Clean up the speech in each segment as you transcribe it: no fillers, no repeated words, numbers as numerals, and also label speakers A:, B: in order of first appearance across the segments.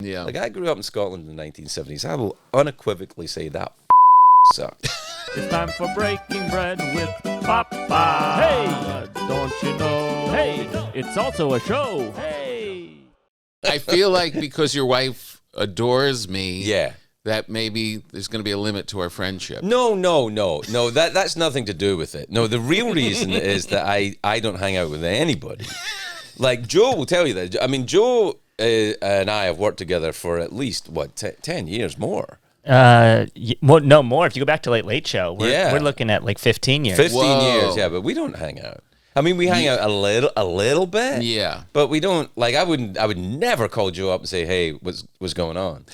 A: Yeah.
B: Like, I grew up in Scotland in the 1970s. I will unequivocally say that sucked.
C: It's time for Breaking Bread with Papa. Hey, don't you know? Hey, it's also a show. Hey.
A: I feel like because your wife adores me,
B: Yeah.
A: that maybe there's going to be a limit to our friendship.
B: No. That's nothing to do with it. No, the real reason is that I don't hang out with anybody. Like, Joe will tell you that. I mean, Joe and I have worked together for at least, 10 years more.
D: Well, no more. If you go back to Late Show, we're looking at like 15 years.
B: 15 years, yeah, but we don't hang out. I mean, we hang out a little bit.
A: Yeah.
B: But we don't, like, I would never call Joe up and say, hey, what's going on?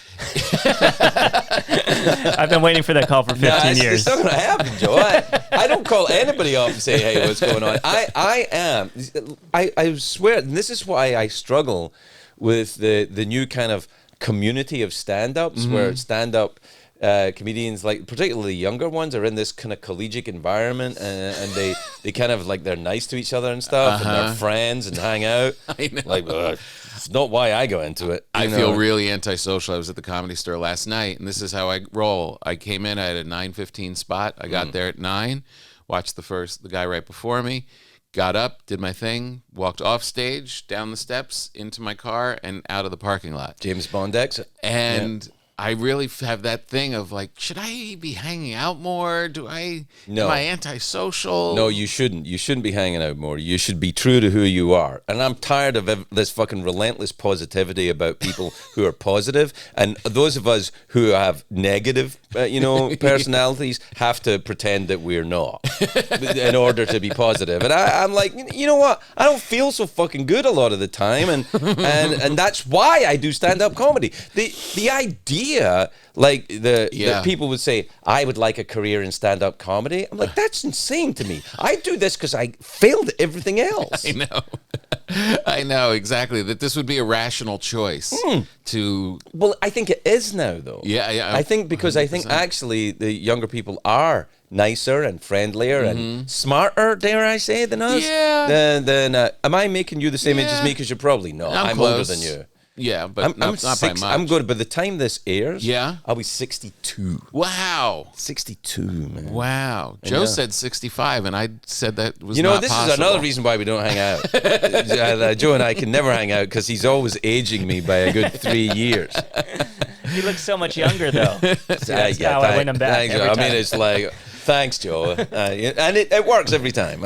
D: I've been waiting for that call for 15 years.
B: It's not going to happen, Joe. I don't call anybody up and say, hey, what's going on? I swear, and this is why I struggle with the new kind of community of stand-ups, where stand-up comedians, like particularly younger ones, are in this kind of collegiate environment, and they kind of like, they're nice to each other and stuff, and they're friends and hang out.
A: I know.
B: Like, it's not why I go into it.
A: I feel really antisocial. I was at the Comedy Store last night, and this is how I roll. I came in, I had a 9:15 spot. I got there at 9, watched the guy right before me, got up, did my thing, walked off stage, down the steps, into my car, and out of the parking lot.
B: James Bond exit.
A: And I really have that thing of like, should I be hanging out more? Am I antisocial?
B: No, you shouldn't. You shouldn't be hanging out more. You should be true to who you are. And I'm tired of this fucking relentless positivity about people who are positive. And those of us who have negative, personalities have to pretend that we're not in order to be positive. And I'm like, you know what? I don't feel so fucking good a lot of the time. And that's why I do stand-up comedy. The idea, like the people would say, I would like a career in stand-up comedy. I'm like, that's insane to me. I do this because I failed at everything else.
A: I know exactly that this would be a rational choice to.
B: Well, I think it is now, though.
A: Yeah.
B: I think because 100%. I think actually the younger people are nicer and friendlier and smarter, dare I say, than us.
A: Yeah.
B: Then am I making you the same age as me? Because you're probably not. I'm older than you.
A: Yeah, but not by much.
B: I'm good. By the time this airs,
A: yeah,
B: I'll be 62.
A: Wow.
B: 62, man.
A: Wow. Joe said 65, and I said that was
B: not
A: possible.
B: This is another reason why we don't hang out. Joe and I can never hang out because he's always aging me by a good 3 years.
D: He looks so much younger, though. That's how I win him back.
B: Thanks, I mean, it's like, thanks, Joe. And it works every time.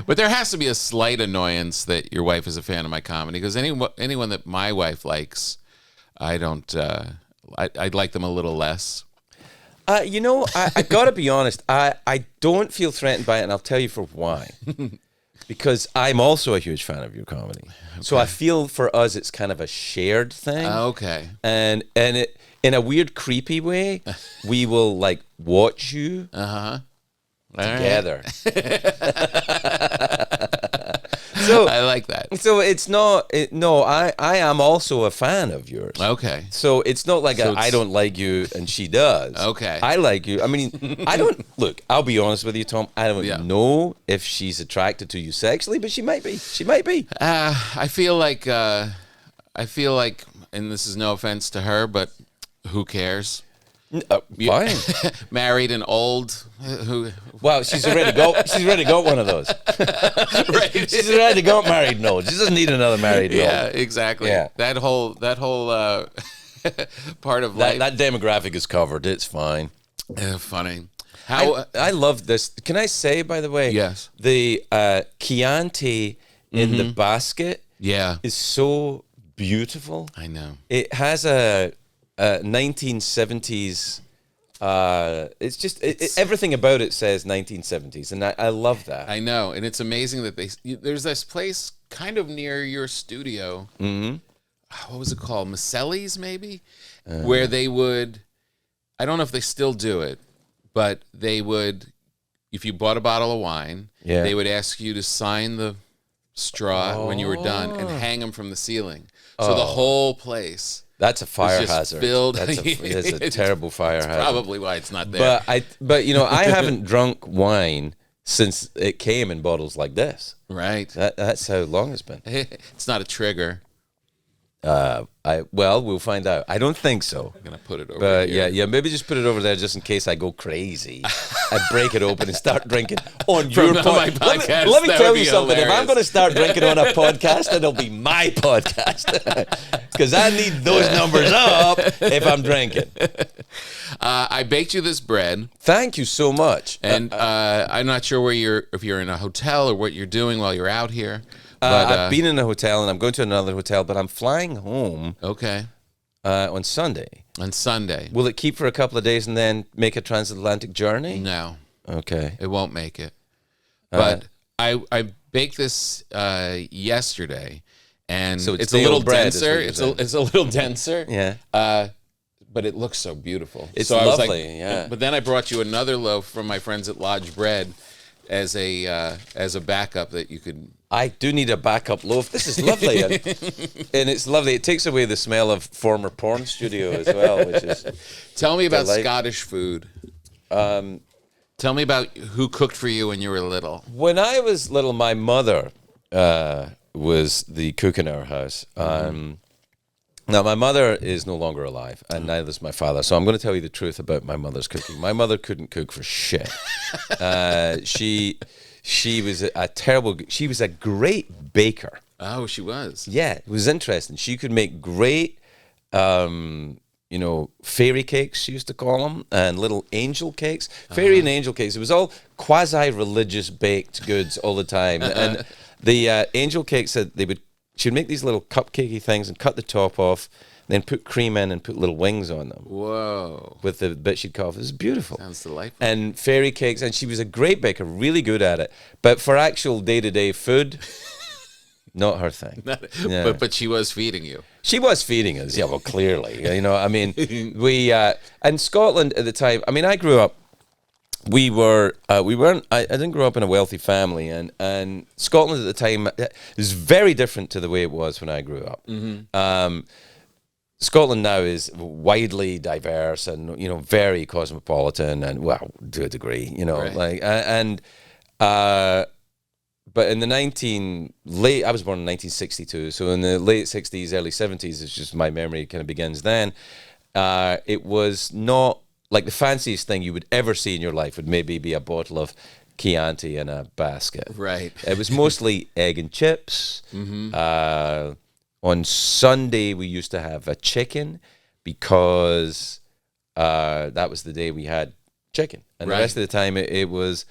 A: But there has to be a slight annoyance that your wife is a fan of my comedy, because anyone that my wife likes, I don't. I'd like them a little less.
B: I got to be honest. I don't feel threatened by it, and I'll tell you for why. Because I'm also a huge fan of your comedy. Okay. So I feel for us it's kind of a shared thing.
A: Okay.
B: And it, in a weird, creepy way, we will like watch you together. So
A: I like that.
B: So it's not. I am also a fan of yours.
A: Okay.
B: So it's not like I don't like you and she does.
A: Okay.
B: I like you. I mean, I don't look. I'll be honest with you, Tom. I don't know if she's attracted to you sexually, but she might be. She might be.
A: I feel like, and this is no offense to her, but who cares?
B: Fine.
A: Married and old.
B: Well, she's already got one of those.
A: Right.
B: She's already got married and old. She doesn't need another married and old.
A: Yeah, exactly. Yeah. That whole part of life.
B: That demographic is covered. It's fine.
A: Funny.
B: I love this. Can I say, by the way?
A: Yes.
B: The Chianti in the basket.
A: Yeah.
B: Is so beautiful.
A: I know.
B: It has a 1970s. It's just everything about it says 1970s, and I love that.
A: I know, and it's amazing that there's this place kind of near your studio. Mm-hmm. What was it called? Maselli's, maybe, where they would. I don't know if they still do it, but they would. If you bought a bottle of wine, they would ask you to sign the straw when you were done and hang them from the ceiling. So the whole place.
B: That's a fire hazard.
A: Filled.
B: That's a terrible fire hazard.
A: Probably why it's not there.
B: But I haven't drunk wine since it came in bottles like this.
A: Right.
B: That's how long it's been.
A: It's not a trigger.
B: We'll find out. I don't think so.
A: I'm gonna put it over.
B: But
A: here.
B: yeah, maybe just put it over there just in case I go crazy. I break it open and start drinking on your
A: my
B: podcast.
A: podcast.
B: Let me
A: That
B: tell
A: would
B: you
A: be
B: something. If I'm
A: hilarious.
B: going to start drinking on a podcast, it'll be my podcast because I need those numbers up if I'm drinking.
A: I baked you this bread,
B: Thank you so much.
A: and I'm not sure if you're in a hotel or what you're doing while you're out here. But
B: I've been in a hotel and I'm going to another hotel, but I'm flying home
A: okay
B: on Sunday.
A: on Sunday.
B: Will it keep for a couple of days and then make a transatlantic journey?
A: No,
B: Okay.
A: it won't make it. But I baked this yesterday, and
B: So it's
A: it's a
B: day
A: little
B: old bread is what
A: denser.
B: you're
A: It's a little denser.
B: Yeah.
A: But it looks so beautiful.
B: It's
A: so I was
B: lovely,
A: like,
B: yeah.
A: But then I brought you another loaf from my friends at Lodge Bread as a backup that you could.
B: I do need a backup loaf. This is lovely. And it's lovely. It takes away the smell of former porn studio as well, which is...
A: Tell me about
B: Delight.
A: Scottish food. Tell me about who cooked for you when you were little.
B: When I was little, my mother was the cook in our house. Now, my mother is no longer alive, and neither is my father. So I'm going to tell you the truth about my mother's cooking. My mother couldn't cook for shit. She was a terrible... She was a great baker.
A: Oh, she was.
B: Yeah, it was interesting. She could make great, fairy cakes, she used to call them, and little angel cakes. Fairy and angel cakes. It was all quasi-religious baked goods all the time. And the angel cakes, she'd make these little cupcakey things and cut the top off, then put cream in and put little wings on them.
A: Whoa.
B: With the bit she'd cut off. It was beautiful.
A: Sounds delightful.
B: And fairy cakes, and she was a great baker, really good at it. But for actual day-to-day food... Not her thing. Yeah.
A: But she was feeding you.
B: She was feeding us, yeah, well, clearly. I mean, and Scotland at the time, I mean, I grew up, we weren't, I didn't grow up in a wealthy family, and Scotland at the time is very different to the way it was when I grew up. Scotland now is widely diverse and, very cosmopolitan and, well, to a degree,
A: Right.
B: But in the I was born in 1962, so in the late 60s, early 70s, it's just my memory kind of begins then. It was not like the fanciest thing you would ever see in your life would maybe be a bottle of Chianti in a basket.
A: Right.
B: It was mostly egg and chips. On Sunday, we used to have a chicken because that was the day we had chicken. And
A: Right.
B: the rest of the time, it was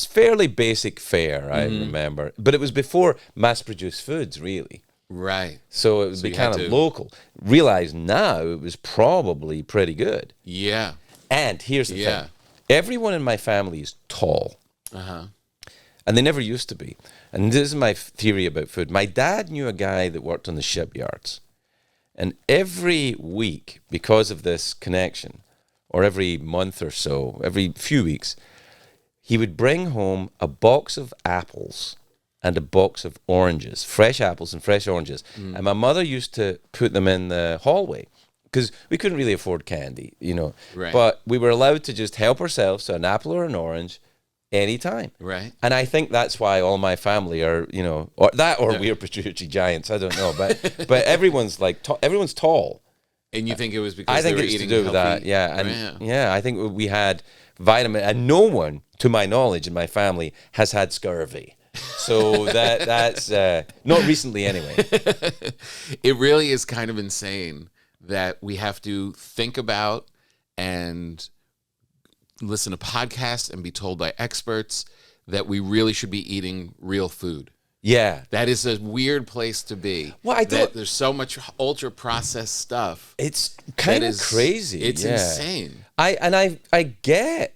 B: fairly basic fare, I remember. But it was before mass-produced foods, really.
A: Right.
B: So it would be
A: you
B: kind
A: had
B: of
A: to-
B: local. Realize now it was probably pretty good.
A: Yeah.
B: And here's the
A: Yeah.
B: thing. Everyone in my family is tall.
A: Uh-huh.
B: And they never used to be. And this is my theory about food. My dad knew a guy that worked on the shipyards. And every week, because of this connection, or every month or so, every few weeks, he would bring home a box of apples and a box of oranges, fresh apples and fresh oranges. And my mother used to put them in the hallway because we couldn't really afford candy,
A: Right.
B: But we were allowed to just help ourselves to an apple or an orange anytime.
A: Right.
B: And I think that's why all my family are, we're pituitary giants. I don't know. But everyone's everyone's tall.
A: And you think it was because
B: I think
A: they were
B: it's to
A: eating
B: do with that,
A: healthy-
B: yeah. And I think we had vitamin, and no one, to my knowledge, in my family has had scurvy. So that's not recently anyway.
A: It really is kind of insane that we have to think about and listen to podcasts and be told by experts that we really should be eating real food.
B: Yeah.
A: That is a weird place to be.
B: Well, I
A: that
B: don't-
A: there's so much ultra processed stuff.
B: It's kind
A: that
B: of
A: is
B: crazy.
A: It's
B: yeah.
A: insane.
B: I get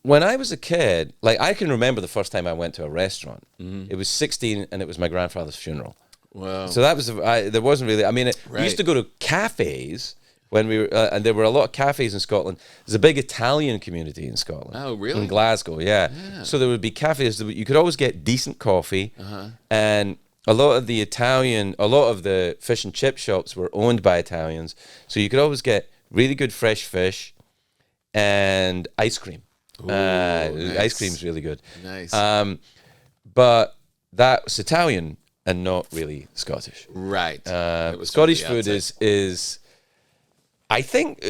B: when I was a kid, like I can remember the first time I went to a restaurant. It was 16 and it was my grandfather's funeral.
A: Wow.
B: So that was there wasn't really. I mean, we
A: Right.
B: used to go to cafes when we were, and there were a lot of cafes in Scotland. There's a big Italian community in Scotland.
A: Oh, really?
B: In Glasgow, yeah. So there would be cafes. You could always get decent coffee, and a lot of the fish and chip shops were owned by Italians. So you could always get really good fresh fish and ice cream.
A: nice.
B: Ice cream's really good.
A: Nice.
B: But that was Italian and not really Scottish.
A: Right.
B: Scottish food is, I think,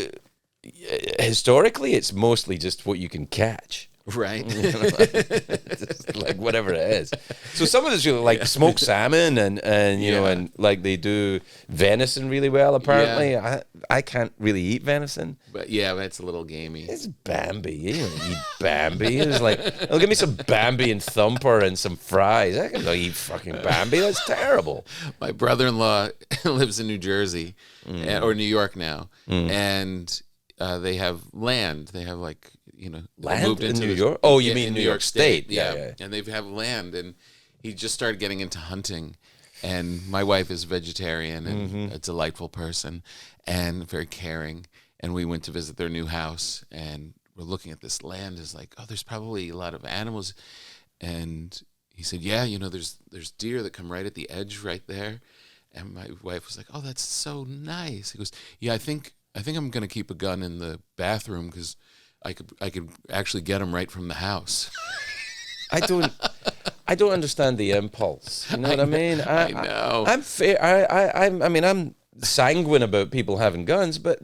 B: historically, it's mostly just what you can catch.
A: Right.
B: Just like whatever it is. So some of it's really like smoked salmon and you know, and like they do venison really well apparently.
A: Yeah.
B: I can't really eat venison.
A: But yeah, it's a little gamey.
B: It's Bambi. You don't eat Bambi. It's like, oh, give me some Bambi and Thumper and some fries. I can eat fucking Bambi. That's terrible.
A: My brother-in-law lives in New Jersey or New York now, and they have land. They have like, you know,
B: land
A: moved into
B: in New York. Oh, you mean
A: in
B: New York State?
A: Yeah. And they have land, and he just started getting into hunting. And my wife is vegetarian and a delightful person and very caring. And we went to visit their new house, and we're looking at this land. Is like, oh, there's probably a lot of animals. And he said, yeah, you know, there's deer that come right at the edge right there. And my wife was like, oh, that's so nice. He goes, yeah, I think I'm gonna keep a gun in the bathroom because I could actually get them right from the house.
B: I don't understand the impulse. You know what I mean?
A: I know.
B: I'm fair. I mean, I'm sanguine about people having guns, but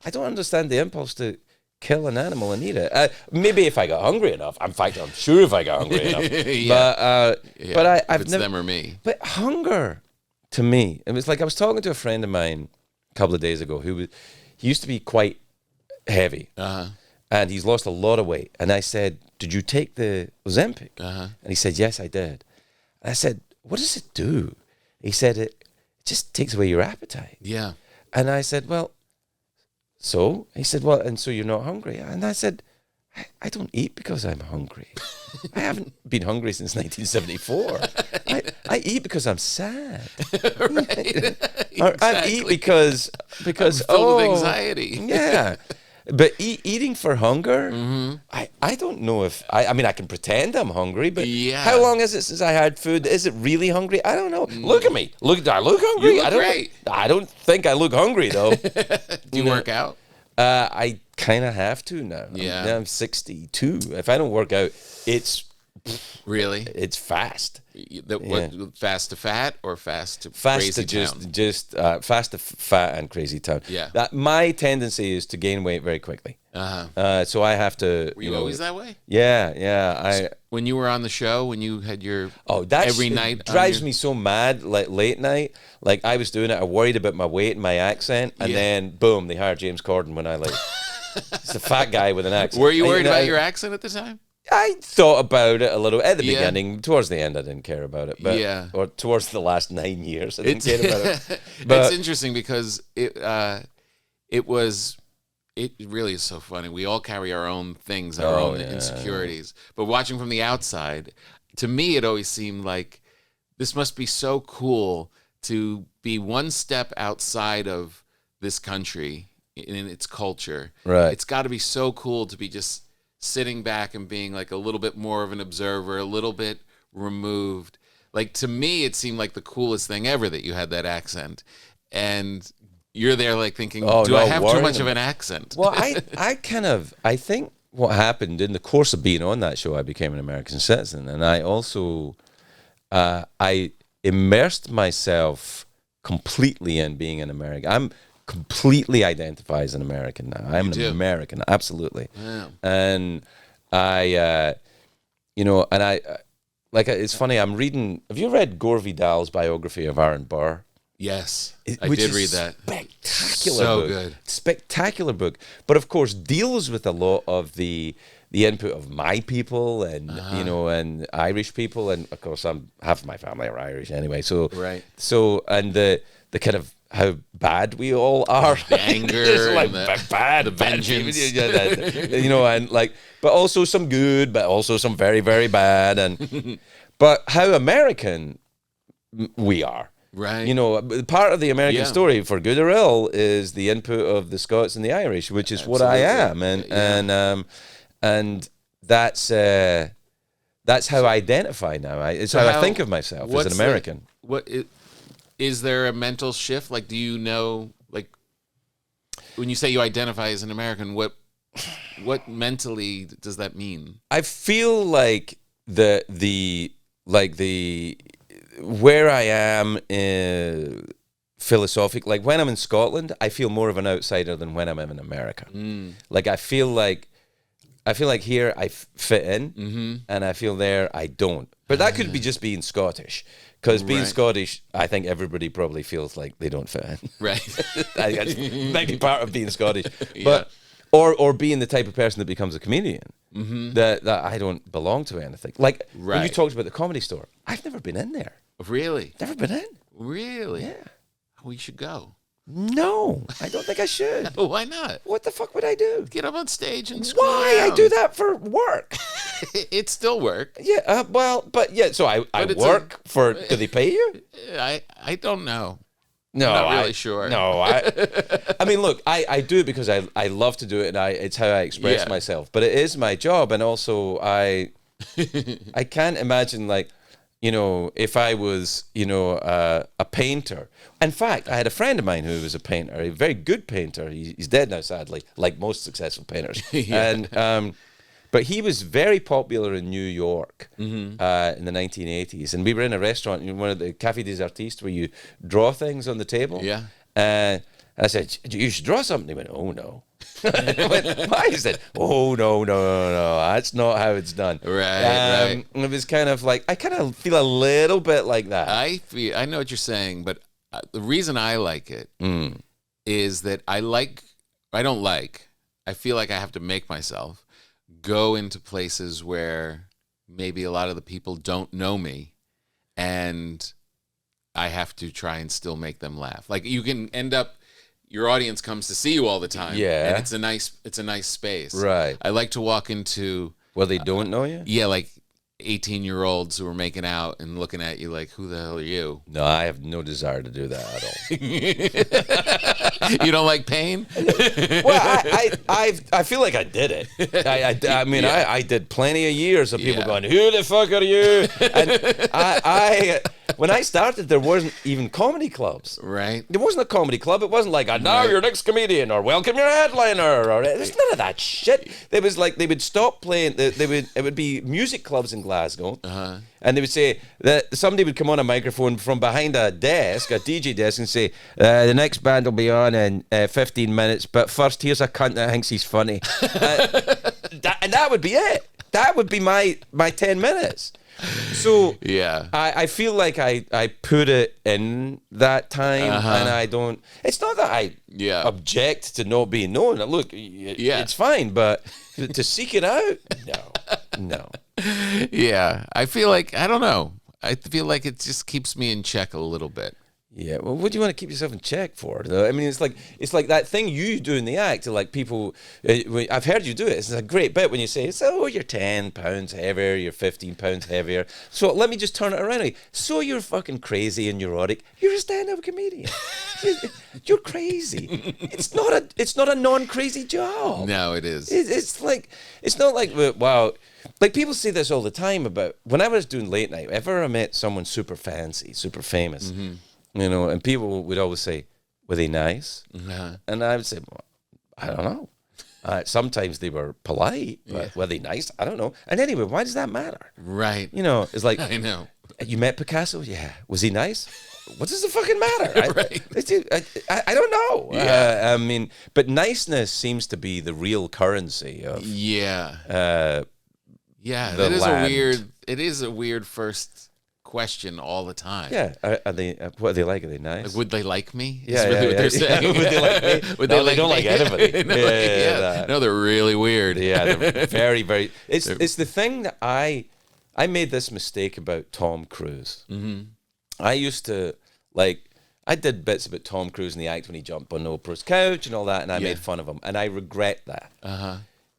B: I don't understand the impulse to kill an animal and eat it. Maybe if I got hungry enough. In fact, I'm sure if I got hungry enough. But I've never.
A: Them or me.
B: But hunger, to me, it was like I was talking to a friend of mine a couple of days ago he used to be quite heavy. And he's lost a lot of weight. And I said, did you take the Ozempic? And he said, yes, I did. And I said, what does it do? He said, it just takes away your appetite.
A: Yeah.
B: And I said, well, so? He said, well, and so you're not hungry? And I said, I don't eat because I'm hungry. I haven't been hungry since 1974. I eat because I'm sad.
A: Right.
B: Or I eat because
A: I'm filled with anxiety.
B: Yeah. But eating for hunger, I don't know if I mean I can pretend I'm hungry, but how long is it since I had food? Is it really hungry? I don't know. Look at me. Do I look hungry?
A: You look great.
B: I don't think I look hungry though.
A: Do you work out?
B: I kind of have to now.
A: Yeah.
B: I'm 62. If I don't work out, it's
A: really
B: fast.
A: What, fast to fat or fast to
B: fast
A: crazy
B: to
A: town?
B: just fast to fat and crazy town.
A: Yeah.
B: My tendency is to gain weight very quickly. So I have to.
A: Were you always that way?
B: Yeah.
A: When you were on the show, when you had your
B: that's
A: every night,
B: it drives me so mad. Like late night, like I was doing it. I worried about my weight and my accent, and then boom, they hired James Corden when I like. It's a fat guy with an accent.
A: Were you worried about your accent at the time?
B: I thought about it a little at the beginning. Towards the end, I didn't care about it. But or towards the last 9 years, I didn't care about it. But
A: it's interesting because it really is so funny. We all carry our own things, our own insecurities. But watching from the outside, to me, it always seemed like this must be so cool to be one step outside of this country in its culture.
B: Right.
A: It's got to be so cool to be just sitting back and being like a little bit more of an observer, a little bit removed. Like to me, it seemed like the coolest thing ever that you had that accent. And you're there like thinking, do I have too much of an accent?
B: Well, I think what happened in the course of being on that show, I became an American citizen. And I also, I immersed myself completely in being an American. I'm completely identify as an American now. I'm an American, absolutely.
A: Wow.
B: And I, it's funny, I'm reading, have you read Gore Vidal's biography of Aaron Burr?
A: Yes, I did read that.
B: Spectacular
A: book.
B: So good. Spectacular book. But of course deals with a lot of the input of my people and, and Irish people. And of course half of my family are Irish anyway. So, So, and the kind of, how bad we all are,
A: the anger,
B: like
A: the vengeance,
B: and like, but also some good, but also some very, very bad, and but how American we are,
A: right?
B: Part of the American story, for good or ill, is the input of the Scots and the Irish, which is what I am, and that's how I identify now. It's how I think of myself as an American.
A: Is there a mental shift? Like, do you know, like, when you say you identify as an American, what mentally does that mean?
B: I feel like the where I am philosophic, like when I'm in Scotland, I feel more of an outsider than when I'm in America. Like I feel like here I fit in, and I feel there I don't. But that could be just being Scottish, because being Scottish, I think everybody probably feels like they don't fit in.
A: Right.
B: That's maybe part of being Scottish, but or being the type of person that becomes a comedian. That I don't belong to anything. Like when you talked about the Comedy Store, I've never been in there.
A: Really?
B: Never been in.
A: Really?
B: Yeah.
A: We should go.
B: No, I don't think I should.
A: Why not?
B: What the fuck would I do?
A: Get up on stage and screw
B: Why?
A: around.
B: I do that for work.
A: It's still work.
B: Yeah, so I work for, do they pay you?
A: I don't know.
B: No,
A: I'm not really sure.
B: No, I mean, look, I do it because I love to do it, and it's how I express myself. But it is my job, and also I can't imagine, like, you know, if I was, you know, a painter. In fact, I had a friend of mine who was a painter, a very good painter. He's dead now, sadly, like most successful painters. And but he was very popular in New York in the 1980s. And we were in a restaurant, one of the Café des Artistes, where you draw things on the table.
A: Yeah.
B: I said, you should draw something. He went, oh, no. I went, why? He said, oh, no, that's not how it's done.
A: Right.
B: And it was kind of like, I kind of feel a little bit like that.
A: I know what you're saying, but the reason I like it is that I feel like I have to make myself go into places where maybe a lot of the people don't know me, and I have to try and still make them laugh. Like, you can end up, your audience comes to see you all the time.
B: Yeah.
A: And it's a nice space.
B: Right.
A: I like to walk into...
B: Well, they don't know you?
A: Yeah, like 18-year-olds who are making out and looking at you like, who the hell are you?
B: No, I have no desire to do that at all.
A: You don't like pain?
B: Well, I feel like I did it. I mean, I did plenty of years of people going, who the fuck are you? And I when I started, there wasn't even comedy clubs.
A: Right.
B: There wasn't a comedy club. It wasn't like, now your next comedian, or welcome your headliner, or there's none of that shit. It was like they would stop playing. It would be music clubs in Glasgow, and they would say that somebody would come on a microphone from behind a desk, a DJ desk, and say, the next band will be on in 15 minutes, but first here's a cunt that thinks he's funny. And that would be it. That would be my 10 minutes. So I feel like I put it in that time, and I don't. It's not that I object to not being known. Look, it's fine, but to seek it out, no.
A: Yeah, I feel like, I don't know. I feel like it just keeps me in check a little bit.
B: Yeah, well, what do you want to keep yourself in check for, though? I mean, it's like that thing you do in the act. Like people, I've heard you do it. It's a great bit when you say, "So you're 10 pounds heavier, you're 15 pounds heavier." So let me just turn it around. So you're fucking crazy and neurotic. You're a stand-up comedian. You're crazy. It's not a non-crazy job.
A: No, it is.
B: It's not like, wow. Like, people say this all the time about when I was doing late night. If I met someone super fancy, super famous. You know, and people would always say, were they nice? And I would say, well, I don't know. Sometimes they were polite, but were they nice? I don't know. And anyway, why does that matter?
A: Right.
B: You know, it's like,
A: I know.
B: You met Picasso? Yeah. Was he nice? What does it fucking matter?
A: Right.
B: I don't know.
A: Yeah.
B: I mean, but niceness seems to be the real currency of
A: it is a weird first question all the time.
B: Yeah. Are they? What are they like? Are they nice?
A: Like, would they like me?
B: Yeah,
A: really what they're saying.
B: Would they like me? They don't like anybody.
A: No, they're really weird.
B: Yeah, they're very, very. It's the thing that I made this mistake about Tom Cruise. I used to I did bits about Tom Cruise in the act when he jumped on Oprah's couch and all that, and I made fun of him, and I regret that.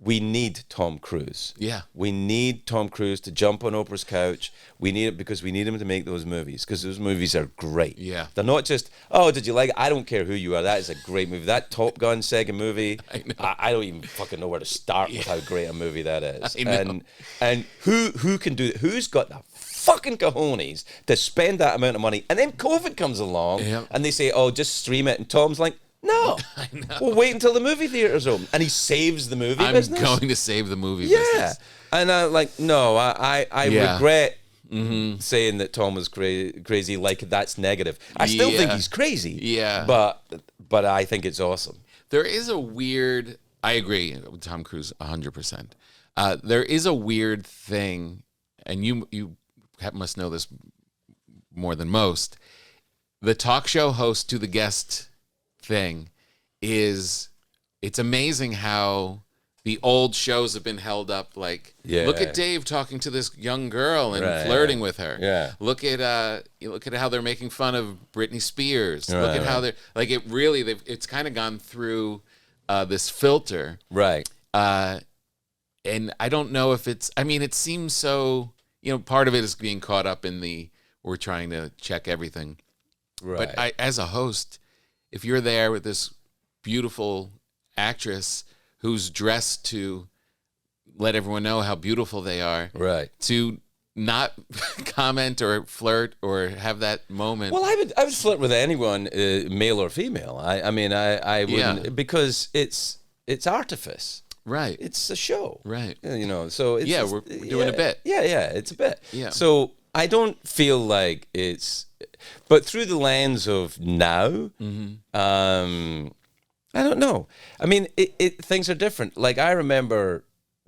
B: We need Tom Cruise. Yeah. We need Tom Cruise to jump on Oprah's couch. We need it because we need him to make those movies, because those movies are great. Yeah. They're not just, oh, did you like it? I don't care who you are. That is a great movie. That Top Gun second movie, I don't even fucking know where to start with how great a movie that is. I know. And who can do it? Who's got the fucking cojones to spend that amount of money? And then COVID comes along and they say, oh, just stream it. And Tom's like, no, we'll wait until the movie theater's open. And he saves the movie business.
A: I'm going to save the movie business.
B: And I'm like, no, I regret saying that Tom was crazy, like that's negative. I still think he's crazy.
A: Yeah.
B: But I think it's awesome.
A: There is a weird. I agree with Tom Cruise 100%. There is a weird thing, and you must know this more than most. The talk show host to the guest thing it's amazing how the old shows have been held up. Like, look at Dave talking to this young girl and flirting with her.
B: Yeah.
A: Look at how they're making fun of Britney Spears. Look at how they're like it. Really, it's kind of gone through this filter.
B: Right.
A: And I don't know if it's. I mean, it seems so. Part of it is being caught up in we're trying to check everything.
B: Right.
A: But as a host, if you're there with this beautiful actress who's dressed to let everyone know how beautiful they are,
B: right,
A: to not comment or flirt or have that moment.
B: Well, I would flirt with anyone, male or female. I mean, I wouldn't, because it's artifice.
A: Right.
B: It's a show.
A: Right.
B: So it's
A: we're doing a bit.
B: Yeah, it's a bit.
A: Yeah.
B: So I don't feel like it's, but through the lens of now, I don't know. I mean, things are different. Like, I remember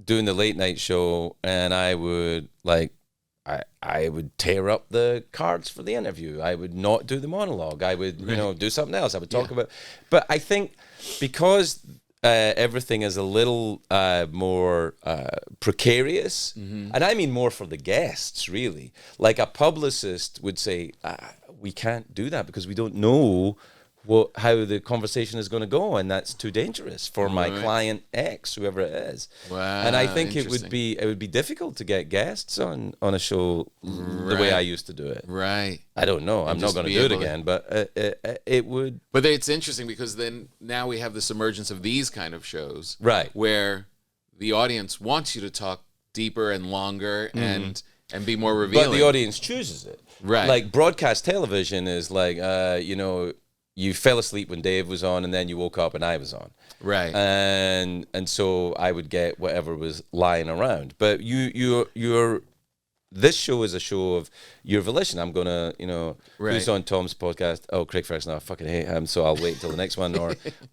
B: doing the late night show, and I would I would tear up the cards for the interview. I would not do the monologue. I would do something else. I would talk about. But I think because everything is a little more precarious, and I mean more for the guests, really. Like, a publicist would say, we can't do that because we don't know how the conversation is going to go, and that's too dangerous for my client X, whoever it is.
A: Wow,
B: and I think it would be difficult to get guests on a show the way I used to do it.
A: Right.
B: I don't know. I'm not going to do it again, but it would.
A: But it's interesting because then now we have this emergence of these kind of shows,
B: right,
A: where the audience wants you to talk deeper and longer and be more revealing.
B: But the audience chooses it.
A: Right.
B: Like, broadcast television is like, you fell asleep when Dave was on, and then you woke up and I was on.
A: Right.
B: And so I would get whatever was lying around. But this show is a show of your volition. I'm gonna, who's on Tom's podcast? Oh, Craig Ferguson. I fucking hate him, so I'll wait until the next one,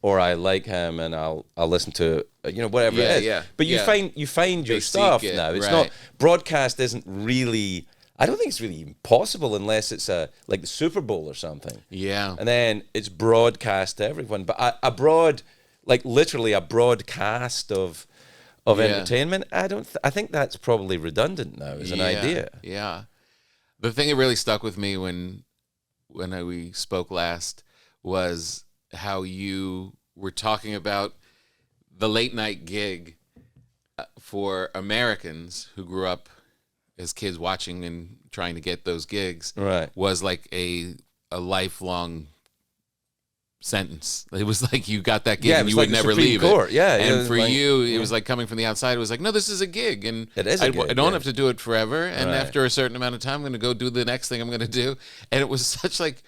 B: or I like him and I'll listen to whatever it is.
A: Yeah.
B: But you find your stuff now. It's not, broadcast isn't really. I don't think it's really possible unless it's like the Super Bowl or something.
A: Yeah.
B: And then it's broadcast to everyone. But literally a broadcast of entertainment, I think that's probably redundant now as an idea.
A: Yeah. The thing that really stuck with me when we spoke last was how you were talking about the late night gig for Americans who grew up as kids watching and trying to get those gigs,
B: right,
A: was like a lifelong sentence. It was like you got that gig and you would never leave it.
B: Yeah,
A: and for you, it was like coming from the outside. It was like, no, this is a gig, and
B: it is a gig,
A: I don't have to do it forever. And after a certain amount of time, I'm going to go do the next thing I'm going to do. And it was such like,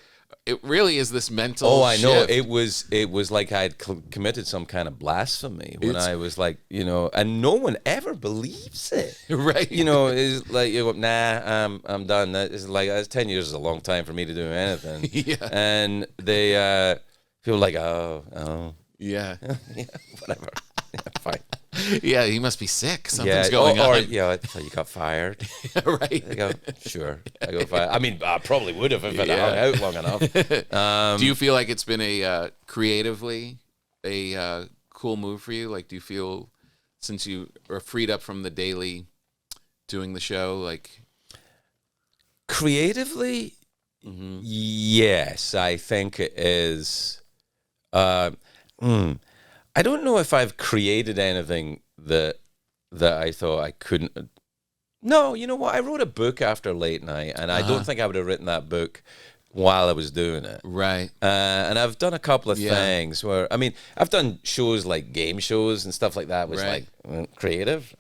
A: it really is this mental.
B: Oh, I know.
A: shift.
B: It was like I had committed some kind of blasphemy when I was like, and no one ever believes it.
A: Right.
B: It's like, I'm done. It's like 10 years is a long time for me to do anything.
A: Yeah.
B: And they feel like, oh.
A: Yeah.
B: Yeah, whatever. Yeah, fine.
A: Yeah, he must be sick. Something's going on.
B: I thought you got fired.
A: Right.
B: I go, sure. I go, fine. I mean, I probably would have if I'd hung out long enough.
A: Do you feel like it's been creatively a cool move for you? Like, do you feel, since you are freed up from the daily doing the show, like...
B: Creatively, yes, I think it is. I don't know if I've created anything that I thought I couldn't. No, you know what? I wrote a book after late night, and I don't think I would have written that book while I was doing it.
A: Right.
B: And I've done a couple of things where, I mean, I've done shows like game shows and stuff like that, which like creative,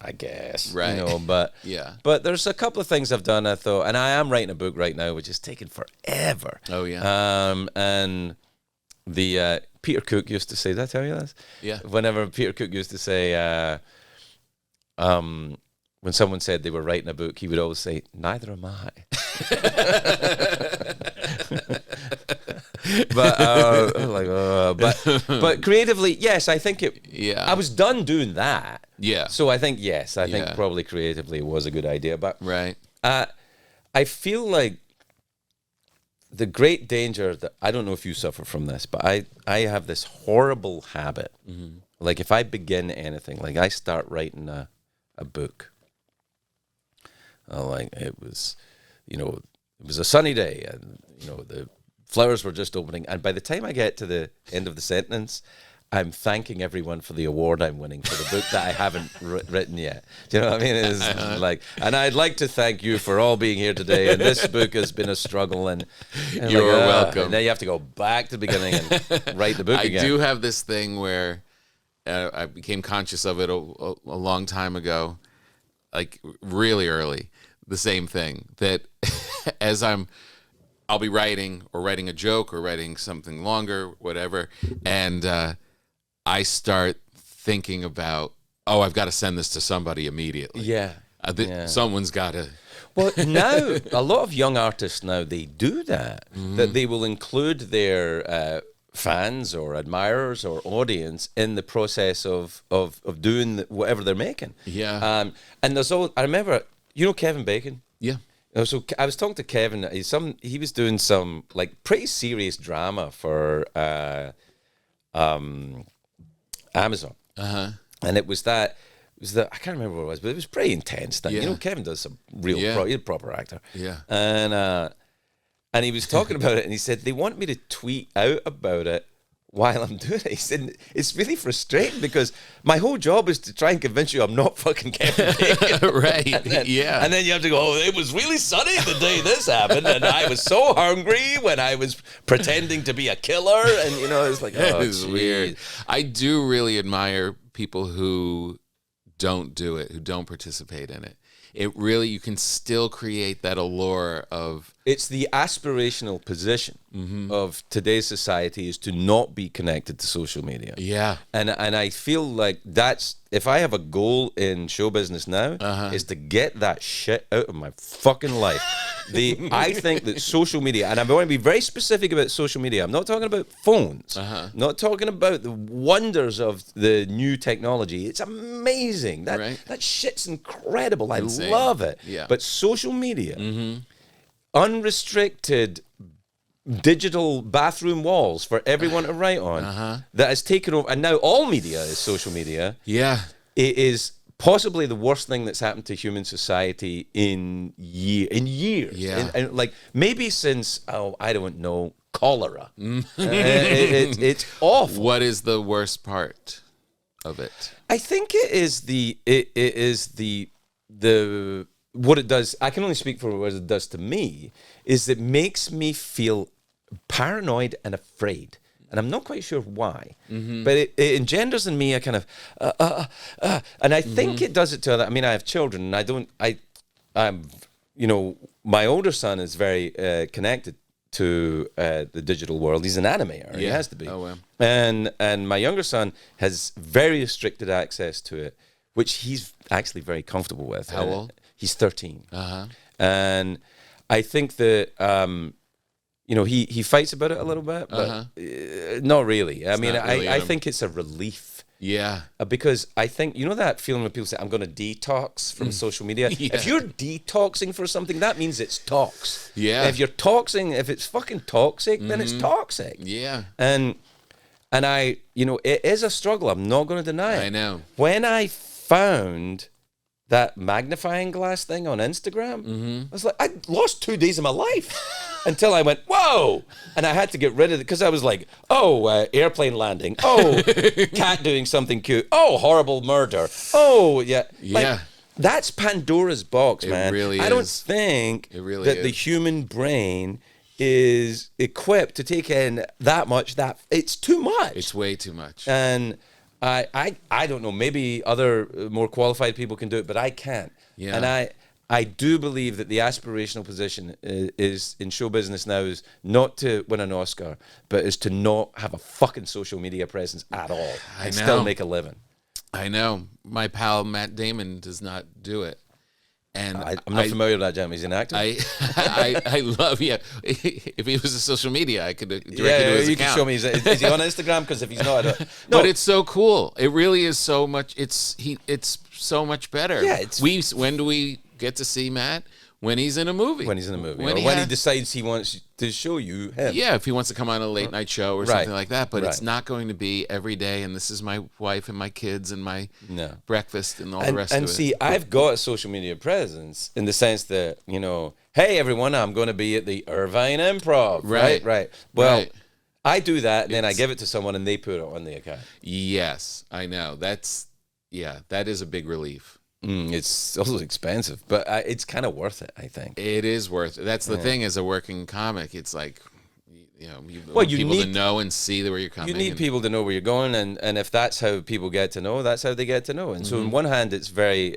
B: I guess.
A: Right.
B: But
A: but
B: there's a couple of things I've done, I thought, and I am writing a book right now, which is taking forever.
A: Oh, yeah.
B: And the Peter Cook used to say, did I tell you this?
A: Yeah.
B: Whenever Peter Cook used to say, when someone said they were writing a book, he would always say, "Neither am I." but creatively, yes, I think it.
A: Yeah.
B: I was done doing that.
A: Yeah.
B: So I think yes, I think probably creatively it was a good idea. But
A: Right.
B: I feel like the great danger that I don't know if you suffer from this, but I have this horrible habit. Like if I begin anything, like I start writing a book. Like it was a sunny day, and the flowers were just opening, and by the time I get to the end of the sentence, I'm thanking everyone for the award I'm winning for the book that I haven't written yet. Do you know what I mean? It's like, and I'd like to thank you for all being here today. And this book has been a struggle, and
A: you're welcome.
B: And then you have to go back to the beginning and write the book again.
A: I do have this thing where I became conscious of it a long time ago, like really early. The same thing that as I'll be writing a joke or writing something longer, whatever, and I start thinking about, I've got to send this to somebody immediately.
B: Yeah.
A: Someone's got to.
B: Well, now a lot of young artists now they do that. That they will include their fans or admirers or audience in the process of doing whatever they're making.
A: Yeah.
B: And there's I remember, Kevin Bacon.
A: Yeah.
B: So I was talking to Kevin. He was doing some like pretty serious drama for Amazon. And it was that I can't remember what it was, but it was pretty intense. Then Kevin does some real he's a proper actor.
A: Yeah.
B: And he was talking about it, and he said they want me to tweet out about it while I'm doing it. He said it's really frustrating because my whole job is to try and convince you I'm not fucking Kevin Bacon.
A: Right.
B: And then you have to go, it was really sunny the day this happened, and I was so hungry when I was pretending to be a killer, and it's like,
A: it is weird. I do really admire people who don't do it, who don't participate in it. It really, you can still create that allure of...
B: It's the aspirational position of today's society is to not be connected to social media.
A: Yeah.
B: And I feel like that's, if I have a goal in show business now, is to get that shit out of my fucking life. I think that social media, and I want to be very specific about social media. I'm not talking about phones. Not talking about the wonders of the new technology. It's amazing. That shit's incredible.
A: Insane.
B: I love it.
A: Yeah.
B: But social media, unrestricted digital bathroom walls for everyone to write on, that has taken over, and now all media is social media.
A: Yeah.
B: It is possibly the worst thing that's happened to human society in years.
A: Yeah.
B: And like maybe since, I don't know, cholera. It's awful.
A: What is the worst part of it?
B: I think it is the what it does. I can only speak for what it does to me. Is it makes me feel paranoid and afraid. And I'm not quite sure why, but it engenders in me a kind of, and I think it does it to other. I mean, I have children, and I'm, my older son is very connected to the digital world. He's an animator. He has to be.
A: Oh, wow.
B: And my younger son has very restricted access to it, which he's actually very comfortable with.
A: How old?
B: He's 13. And I think that. He fights about it a little bit, but not really. I mean, I think it's a relief.
A: Yeah.
B: Because I think, that feeling when people say, I'm going to detox from social media?
A: Yeah.
B: If you're detoxing for something, that means it's tox.
A: Yeah.
B: If you're toxing, if it's fucking toxic, then it's toxic.
A: Yeah.
B: And it is a struggle. I'm not going to deny it.
A: I know.
B: When I found that magnifying glass thing on Instagram, I was like, I lost 2 days of my life. Until I went, whoa! And I had to get rid of it because I was like, airplane landing. Oh, cat doing something cute. Oh, horrible murder. Oh, yeah.
A: Yeah.
B: That's Pandora's box, man.
A: It really is.
B: I don't think that the human brain is equipped to take in that much. It's too much.
A: It's way too much.
B: And I don't know. Maybe other more qualified people can do it, but I can't.
A: Yeah.
B: And I do believe that the aspirational position is in show business now is not to win an Oscar, but is to not have a fucking social media presence at all and still make a living.
A: I know. My pal Matt Damon does not do it. And
B: I'm not familiar with that gentleman. He's an actor.
A: I love, if he was a social media, I could direct you to his
B: you
A: account.
B: can show me. Is he on Instagram? Because if he's not, I don't. No.
A: But it's so cool. It really is so much. It's so much better.
B: Yeah.
A: When do we get to see Matt? When he's in a movie.
B: When he's in a movie.
A: When
B: he decides he wants to show you him.
A: Yeah, if he wants to come on a late night show or something like that. But
B: Right.
A: it's not going to be every day, and this is my wife and my kids and my breakfast and all the rest of it.
B: And see, I've got a social media presence in the sense that, hey, everyone, I'm going to be at the Irvine Improv. Right. Well, I do that, and then I give it to someone, and they put it on the account.
A: Yes, I know. That is a big relief.
B: It's also expensive, but it's kind of worth it, I think.
A: It is worth it. That's the thing as a working comic. It's like, you want people to know and see where you're coming.
B: You need people to know where you're going, and if that's how people get to know, that's how they get to know. And so, on one hand, it's very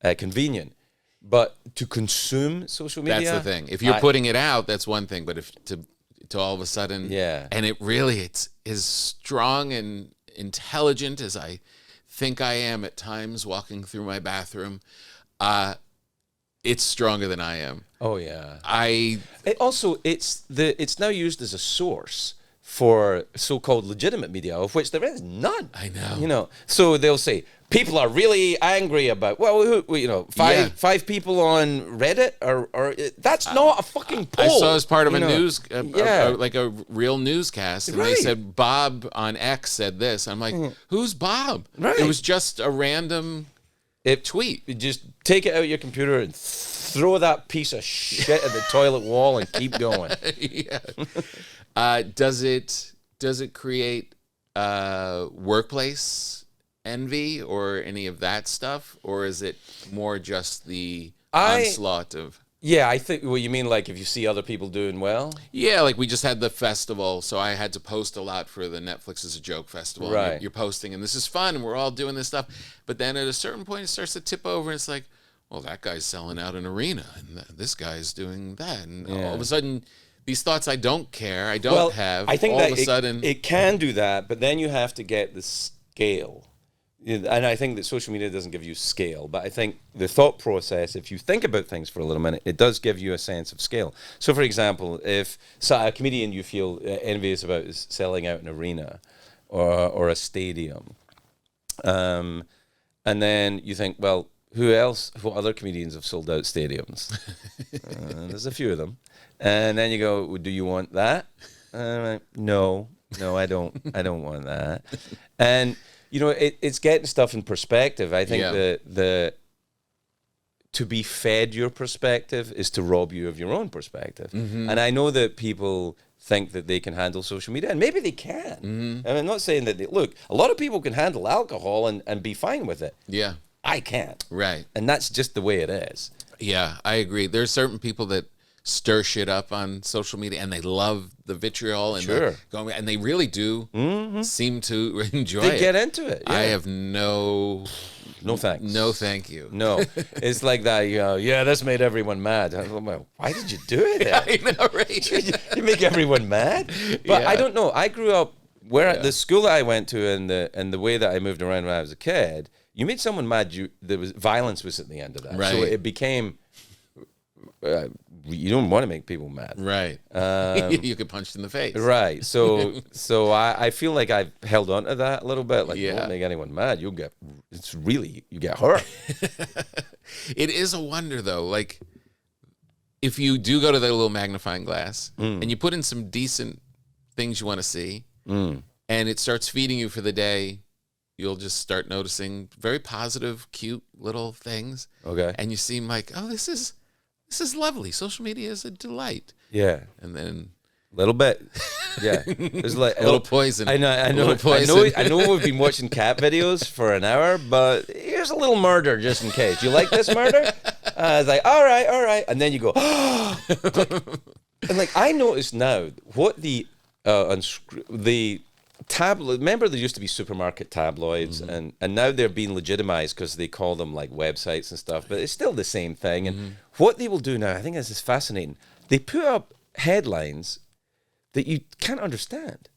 B: convenient, but to consume social media,
A: that's the thing. If you're putting it out, that's one thing. But if to all of a sudden, and it really it's as strong and intelligent as I think I am at times walking through my bathroom, it's stronger than I am.
B: Oh yeah.
A: It's
B: now used as a source for so-called legitimate media, of which there is none.
A: I know.
B: So they'll say people are really angry about five people on Reddit or that's not a fucking poll.
A: I saw as part of a news like a real newscast, and they said Bob on X said this. I'm like, who's Bob?
B: Right.
A: It was just a random tweet.
B: You just take it out of your computer and throw that piece of shit at the toilet wall and keep going.
A: Does it create workplace envy or any of that stuff, or is it more just the onslaught of?
B: Yeah, I think. Well, you mean like if you see other people doing well?
A: Yeah, like we just had the festival, so I had to post a lot for the Netflix is a Joke festival.
B: Right.
A: You're posting, and this is fun, and we're all doing this stuff. But then at a certain point, it starts to tip over, and it's like, well, that guy's selling out an arena, and this guy's doing that, and all of a sudden, these thoughts I don't care, I don't have.
B: I think
A: all
B: that
A: of a sudden
B: it can do that, but then you have to get the scale. And I think that social media doesn't give you scale, but I think the thought process, if you think about things for a little minute, it does give you a sense of scale. So, for example, if a comedian you feel envious about is selling out an arena or a stadium, and then you think, well, what other comedians have sold out stadiums? There's a few of them. And then you go, well, do you want that? And I'm like, no, I don't want that. And it's getting stuff in perspective. I think the to be fed your perspective is to rob you of your own perspective. Mm-hmm. And I know that people think that they can handle social media, and maybe they can. Mm-hmm. And I'm not saying that look, a lot of people can handle alcohol and be fine with it.
A: Yeah.
B: I can't.
A: Right.
B: And that's just the way it is.
A: Yeah, I agree. There's certain people that stir shit up on social media, and they love the vitriol and and they really do seem to enjoy it.
B: They get into it. Yeah.
A: I have no
B: thanks.
A: No, thank you.
B: No, it's like that. This made everyone mad. I'm like, why did you do it?
A: I know, right?
B: You make everyone mad. But I don't know. I grew up the school that I went to, and the way that I moved around when I was a kid. You made someone mad. Violence was at the end of that.
A: Right.
B: So it became. You don't want to make people mad,
A: right? You get punched in the face,
B: right? So I feel like I've held on to that a little bit. Like, don't make anyone mad. You get hurt.
A: It is a wonder, though. Like, if you do go to the little magnifying glass and you put in some decent things you want to see, and it starts feeding you for the day, you'll just start noticing very positive, cute little things. Okay, and you seem like, oh, this is lovely. Social media is a delight.
B: Yeah.
A: And then
B: a little bit. Yeah. There's like
A: a little poison.
B: I know we've been watching cat videos for an hour, but here's a little murder just in case. You like this murder? I was like, all right. And then you go, and like I notice now what the tabloid. Remember, there used to be supermarket tabloids, and now they're being legitimized because they call them like websites and stuff. But it's still the same thing. And what they will do now, I think this is fascinating. They put up headlines that you can't understand.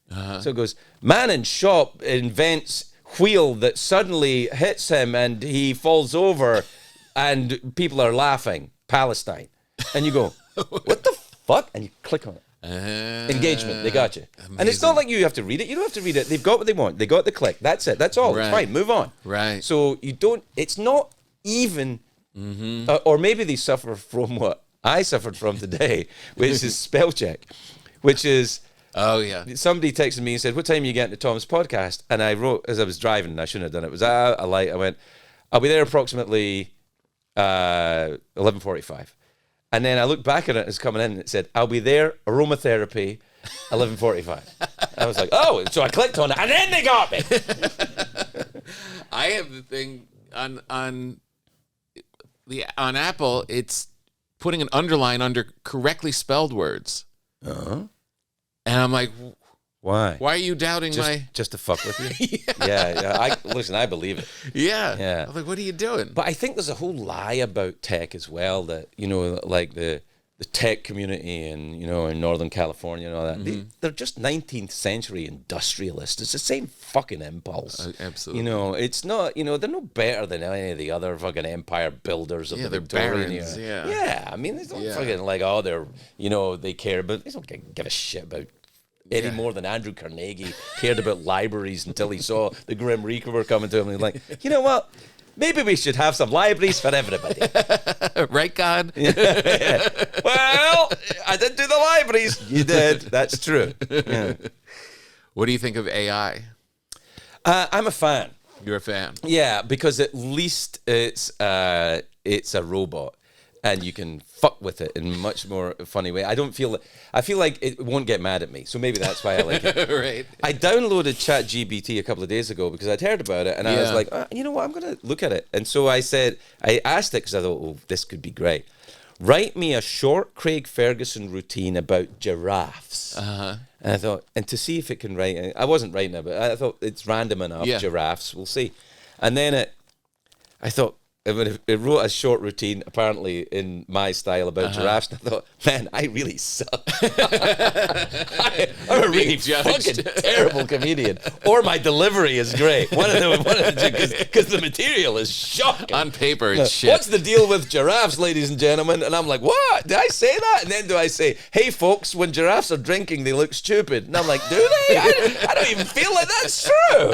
B: So it goes, man in shop invents wheel that suddenly hits him and he falls over. and people are laughing, Palestine. And you go, what the fuck? And you click on it. Engagement, they got you.
A: Amazing.
B: And it's not like you have to read it. You don't have to read it. They've got what they want. They got the click. That's it. That's all.
A: Right.
B: It's fine. Move on.
A: Right.
B: So you don't, it's not even, or maybe they suffer from what I suffered from today, which is spell check, which is,
A: oh, yeah.
B: somebody texted me and said, what time are you getting to Tom's podcast? And I wrote, as I was driving, and I shouldn't have done it, it was a light. I went, I'll be there approximately 11:45. And then I looked back at it, it's coming in, and it said, I'll be there, aromatherapy, 11:45. I was like, oh, so I clicked on it, and then they got me.
A: I have the thing on Apple, it's putting an underline under correctly spelled words.
B: Uh-huh.
A: And I'm like,
B: Why?
A: why are you doubting
B: Just to fuck with you? Yeah. Listen, I believe it.
A: Yeah. I'm like, what are you doing?
B: But I think there's a whole lie about tech as well that, like the tech community and, in Northern California and all that, they're just 19th century industrialists. It's the same fucking impulse.
A: Absolutely.
B: It's not, they're no better than any of the other fucking empire builders of the
A: they're
B: Victorian
A: barons,
B: era.
A: yeah.
B: I mean, they don't
A: Yeah.
B: fucking like, they're, they care about, they don't give a shit about any more than Andrew Carnegie cared about libraries until he saw the Grim Reaper coming to him. And he's like, you know what? Maybe we should have some libraries for everybody.
A: Right, God?
B: Yeah. Well, I didn't do the libraries. You did. That's true. Yeah.
A: What do you think of AI?
B: I'm a fan.
A: You're a fan.
B: Yeah, because at least it's a robot. And you can fuck with it in a much more funny way. I feel like it won't get mad at me. So maybe that's why I like it.
A: Right.
B: I downloaded ChatGPT a couple of days ago because I'd heard about it. And I was like, you know what? I'm going to look at it. And so I asked it because I thought, this could be great. Write me a short Craig Ferguson routine about giraffes. Uh-huh. And I thought, and to see if it can write it. I wasn't writing it, but I thought it's random enough. Yeah. Giraffes. We'll see. And then I thought, it wrote a short routine, apparently in my style, about giraffes. And I thought, man, I really suck. I'm a really fucking terrible comedian. Or my delivery is great. One of the because the material is shocking.
A: On paper, it's shit.
B: What's the deal with giraffes, ladies and gentlemen? And I'm like, what? Did I say that? And then do I say, hey, folks, when giraffes are drinking, they look stupid? And I'm like, do they? I don't even feel like that's true.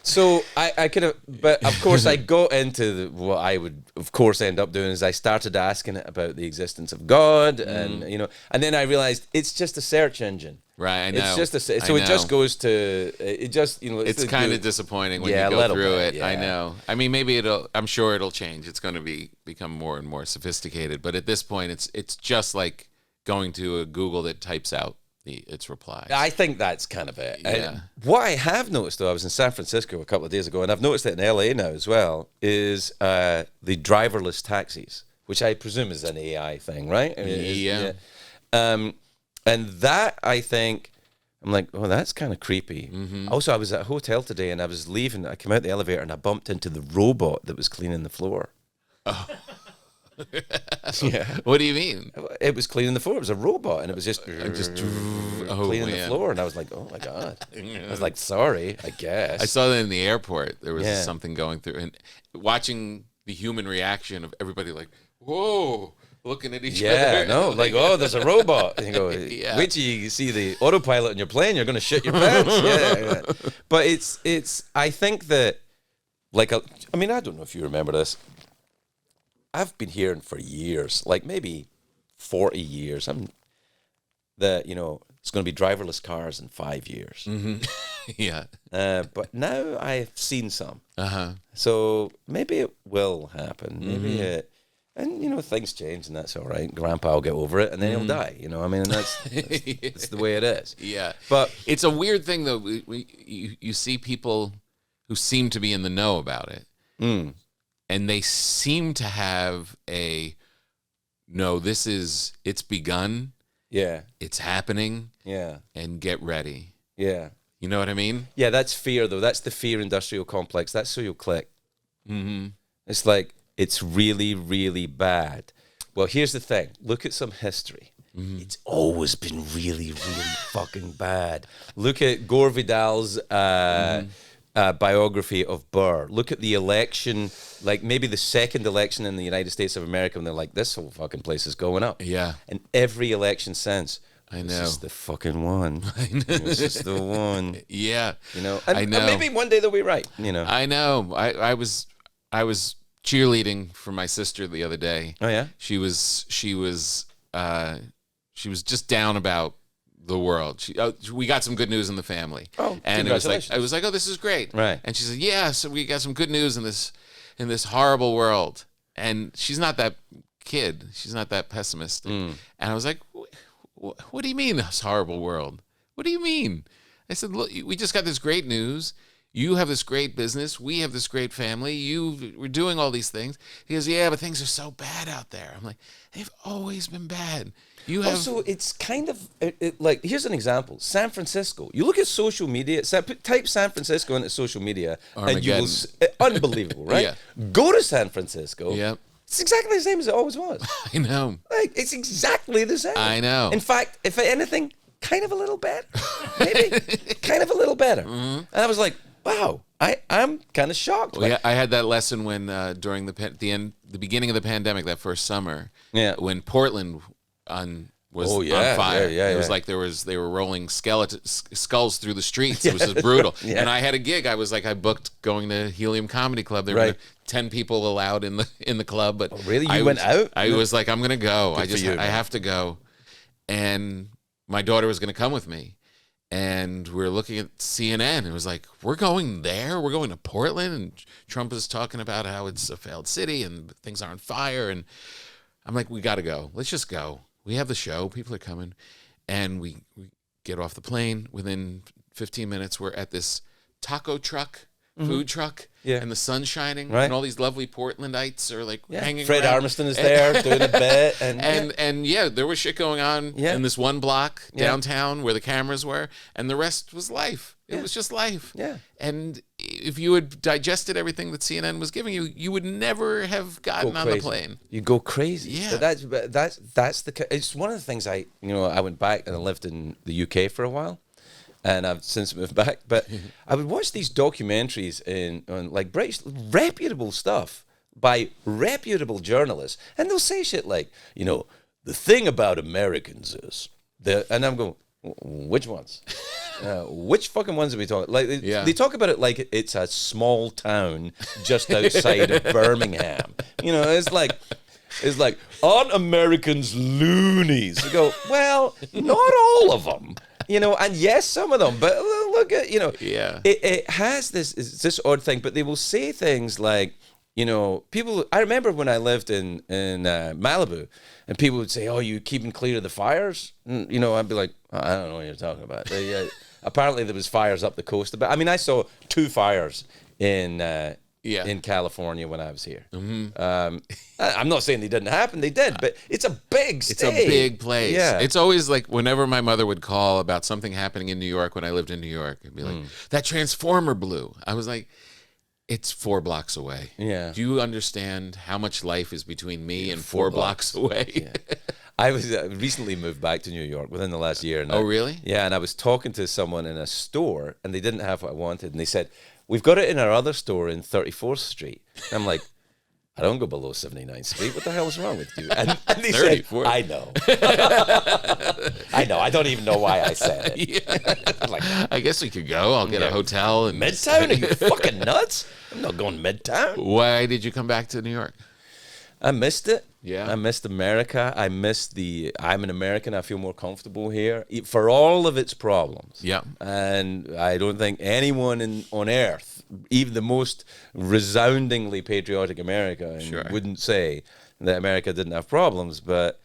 B: So I could have, but of course I got into what I would, of course, end up doing is I started asking it about the existence of God, and and then I realized it's just a search engine.
A: Right, I know.
B: It's just it just goes to it just
A: It's kind of disappointing when you go through it. Yeah. I know. I mean, maybe I'm sure it'll change. It's going to become more and more sophisticated. But at this point, it's just like going to a Google that types out its replies.
B: I think that's kind of it.
A: Yeah.
B: What I have noticed, though, I was in San Francisco a couple of days ago, and I've noticed it in LA now as well, is the driverless taxis, which I presume is an AI thing, right? I mean,
A: yeah.
B: And that, I think, I'm like, oh, that's kind of creepy. Mm-hmm. Also, I was at a hotel today, and I was leaving. I came out the elevator, and I bumped into the robot that was cleaning the floor. Oh. Yeah.
A: What do you mean?
B: It was cleaning the floor. It was a robot, and it was just cleaning the floor. And I was like, oh my God. I was like, sorry, I guess.
A: I saw that in the airport. There was something going through, and watching the human reaction of everybody like, whoa, looking at each other.
B: Yeah, no, like, oh, there's a robot. And you go, wait till you see the autopilot in your plane, you're going to shit your pants. Yeah. But it's, I think that, like, I mean, I don't know if you remember this. I've been hearing for years, like maybe 40 years, that, it's going to be driverless cars in 5 years.
A: Mm-hmm. Yeah.
B: But now I've seen some. Uh-huh. So maybe it will happen. Maybe it, and, things change and that's all right. Grandpa will get over it and then he'll die. I mean, that's the way it is.
A: Yeah.
B: But
A: it's a weird thing, though. You see people who seem to be in the know about it. Mm. And they seem to have it's begun. Yeah. It's happening. Yeah. And get ready. Yeah. You know what I mean?
B: Yeah, that's fear, though. That's the fear industrial complex. That's so you'll click. Mm-hmm. It's like, it's really, really bad. Well, here's the thing. Look at some history. Mm-hmm. It's always been really, really fucking bad. Look at Gore Vidal's biography of Burr. Look at the election, like maybe the second election in the United States of America, and they're like, this whole fucking place is going up.
A: Yeah.
B: And every election since,
A: I know.
B: This is the fucking one. This is the one.
A: Yeah.
B: You know, and,
A: I know.
B: And maybe one day they'll be right. You know.
A: I know. I was cheerleading for my sister the other day.
B: Oh yeah.
A: She was just down about the world. We got some good news in the family.
B: Oh,
A: and it was like, oh, this is great.
B: Right.
A: And she said, yeah, so we got some good news in this horrible world. And she's not that kid. She's not that pessimistic. And I was like, what do you mean this horrible world? What do you mean? I said, look, we just got this great news. You have this great business. We have this great family. We're doing all these things. He goes, yeah, but things are so bad out there. I'm like, they've always been bad. You have.
B: Also, it's kind of like, here's an example. San Francisco. You look at social media. Type San Francisco into social media, and you will. Unbelievable, right?
A: Yeah.
B: Go to San Francisco.
A: Yep.
B: It's exactly the same as it always was.
A: I know.
B: Like, it's exactly the same.
A: I know.
B: In fact, if anything, kind of a little better. Maybe kind of a little better. And I was like, wow, I'm kind of shocked.
A: Well, yeah, I had that lesson when during the beginning of the pandemic, that first summer.
B: Yeah.
A: When Portland was on fire. It was like they were rolling skulls through the streets. It was just brutal.
B: Yeah.
A: And I had a gig. I booked going to Helium Comedy Club. There were 10 people allowed in the club. But
B: really, you went out?
A: I was like, I'm gonna go.
B: Good
A: I have to go. And my daughter was gonna come with me. And we were looking at CNN. It was like, we're going there. We're going to Portland. And Trump is talking about how it's a failed city and things are on fire. And I'm like, we got to go. Let's just go. We have the show. People are coming. And we get off the plane. Within 15 minutes, we're at this taco truck, food truck.
B: Yeah.
A: And the sun's shining.
B: Right.
A: And all these lovely Portlandites are like hanging
B: Fred
A: around.
B: Armisen is there doing a bit.
A: And there was shit going on in this one block downtown where the cameras were. And the rest was life. It was just life.
B: Yeah.
A: And if you had digested everything that CNN was giving you, you would never have gotten on the plane.
B: You go crazy.
A: Yeah.
B: But that's it's one of the things I went back and I lived in the UK for a while. And I've since moved back, but I would watch these documentaries on like British reputable stuff by reputable journalists, and they'll say shit like, the thing about Americans is and I'm going, which ones? Which fucking ones are we talking? Like they talk about it like it's a small town just outside of Birmingham. It's like, aren't Americans loonies? You go, well, not all of them. And yes, some of them, but look at, it has this odd thing, but they will say things like, people, I remember when I lived in Malibu, and people would say, oh, you keeping clear of the fires? And, I'd be like, I don't know what you're talking about. Apparently there was fires up the coast. But I mean, I saw 2 fires in California when I was here. Mm-hmm. I'm not saying they didn't happen. They did, but it's a big state.
A: It's a big place.
B: Yeah.
A: It's always like whenever my mother would call about something happening in New York when I lived in New York, it'd be like, that transformer blew. I was like, it's 4 blocks away.
B: Yeah.
A: Do you understand how much life is between me and 4 blocks away?
B: Yeah. I was recently moved back to New York within the last year. And
A: really?
B: Yeah, and I was talking to someone in a store, and they didn't have what I wanted, and they said, we've got it in our other store in 34th Street. And I'm like, I don't go below 79th Street. What the hell is wrong with you? And they said, I know. I know. I don't even know why I said it.
A: Yeah. Like, I guess we could go. I'll get a hotel. And
B: Midtown? Are you fucking nuts? I'm not going Midtown.
A: Why did you come back to New York?
B: I missed it.
A: Yeah.
B: I missed America. I missed I'm an American. I feel more comfortable here for all of its problems.
A: Yeah.
B: And I don't think anyone on earth, even the most resoundingly patriotic American, wouldn't say that America didn't have problems, but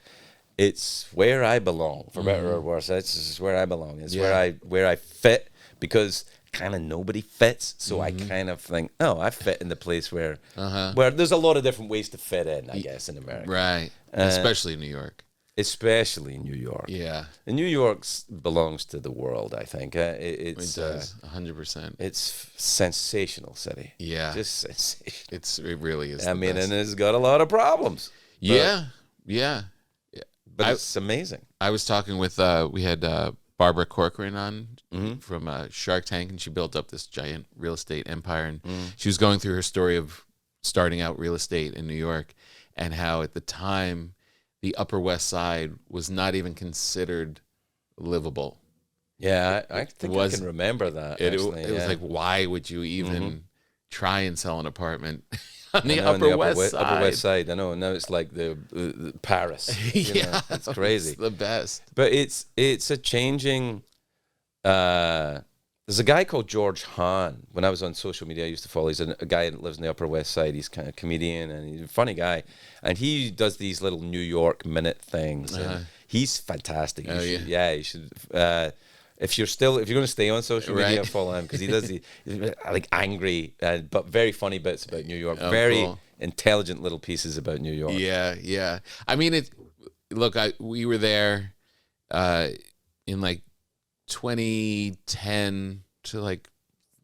B: it's where I belong, for better or worse. It's where I belong. It's where I fit, because kind of nobody fits, so I kind of think, I fit in the place where there's a lot of different ways to fit in, I guess, in America.
A: Right. Especially in New York.
B: Especially in New York.
A: Yeah.
B: And New York belongs to the world, I think.
A: It does, 100%.
B: It's sensational city.
A: Yeah.
B: Just sensational.
A: It really is.
B: I mean, and it's got a lot of problems.
A: Yeah.
B: But it's amazing.
A: I was talking with, we had Barbara Corcoran on from Shark Tank, and she built up this giant real estate empire. And she was going through her story of starting out real estate in New York, and how at the time the Upper West Side was not even considered livable.
B: Yeah, I think I can remember that.
A: It was like, why would you even try and sell an apartment on the Upper West Side?
B: Upper West Side, I know. Now it's like the Paris.
A: Yeah,
B: it's crazy.
A: It's the best.
B: But it's a changing. There's a guy called George Hahn. When I was on social media, I used to follow. He's a guy that lives in the Upper West Side. He's kind of a comedian, and he's a funny guy. And he does these little New York minute things. And he's fantastic. You should. If you're going to stay on social media, follow him, because he does like angry but very funny bits about New York. Very intelligent little pieces about New York.
A: Yeah. I mean, we were there in like 2010 to like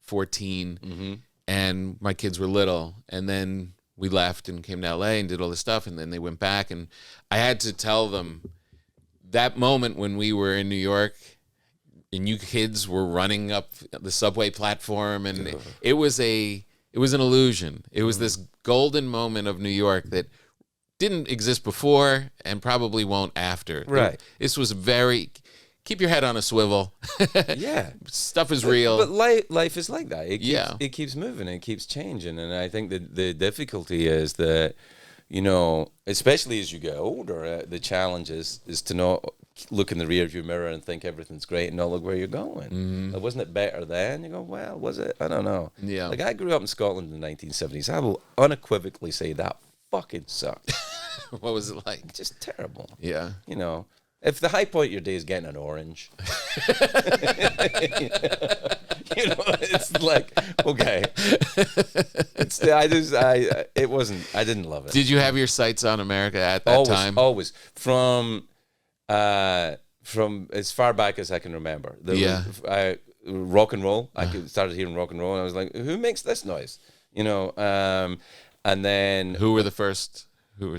A: 14, and my kids were little, and then we left and came to LA and did all this stuff, and then they went back, and I had to tell them that moment when we were in New York and you kids were running up the subway platform, and it was an illusion. It was this golden moment of New York that didn't exist before and probably won't after.
B: Right.
A: This was very, keep your head on a swivel.
B: Yeah.
A: Stuff is real.
B: But life is like that. It keeps moving, it keeps changing. And I think that the difficulty is that, especially as you get older, the challenge is to not look in the rearview mirror and think everything's great and not look where you're going. Wasn't it better then? You go, well, was it? I don't know.
A: Yeah.
B: Like, I grew up in Scotland in the 1970s. I will unequivocally say that fucking sucked.
A: What was it like?
B: Just terrible.
A: Yeah.
B: If the high point of your day is getting an orange, it's like, okay. I didn't love it.
A: Did you have your sights on America at that time?
B: Always. From as far back as I can remember. Rock and roll. I started hearing rock and roll, and I was like, who makes this noise? And then
A: who were the first?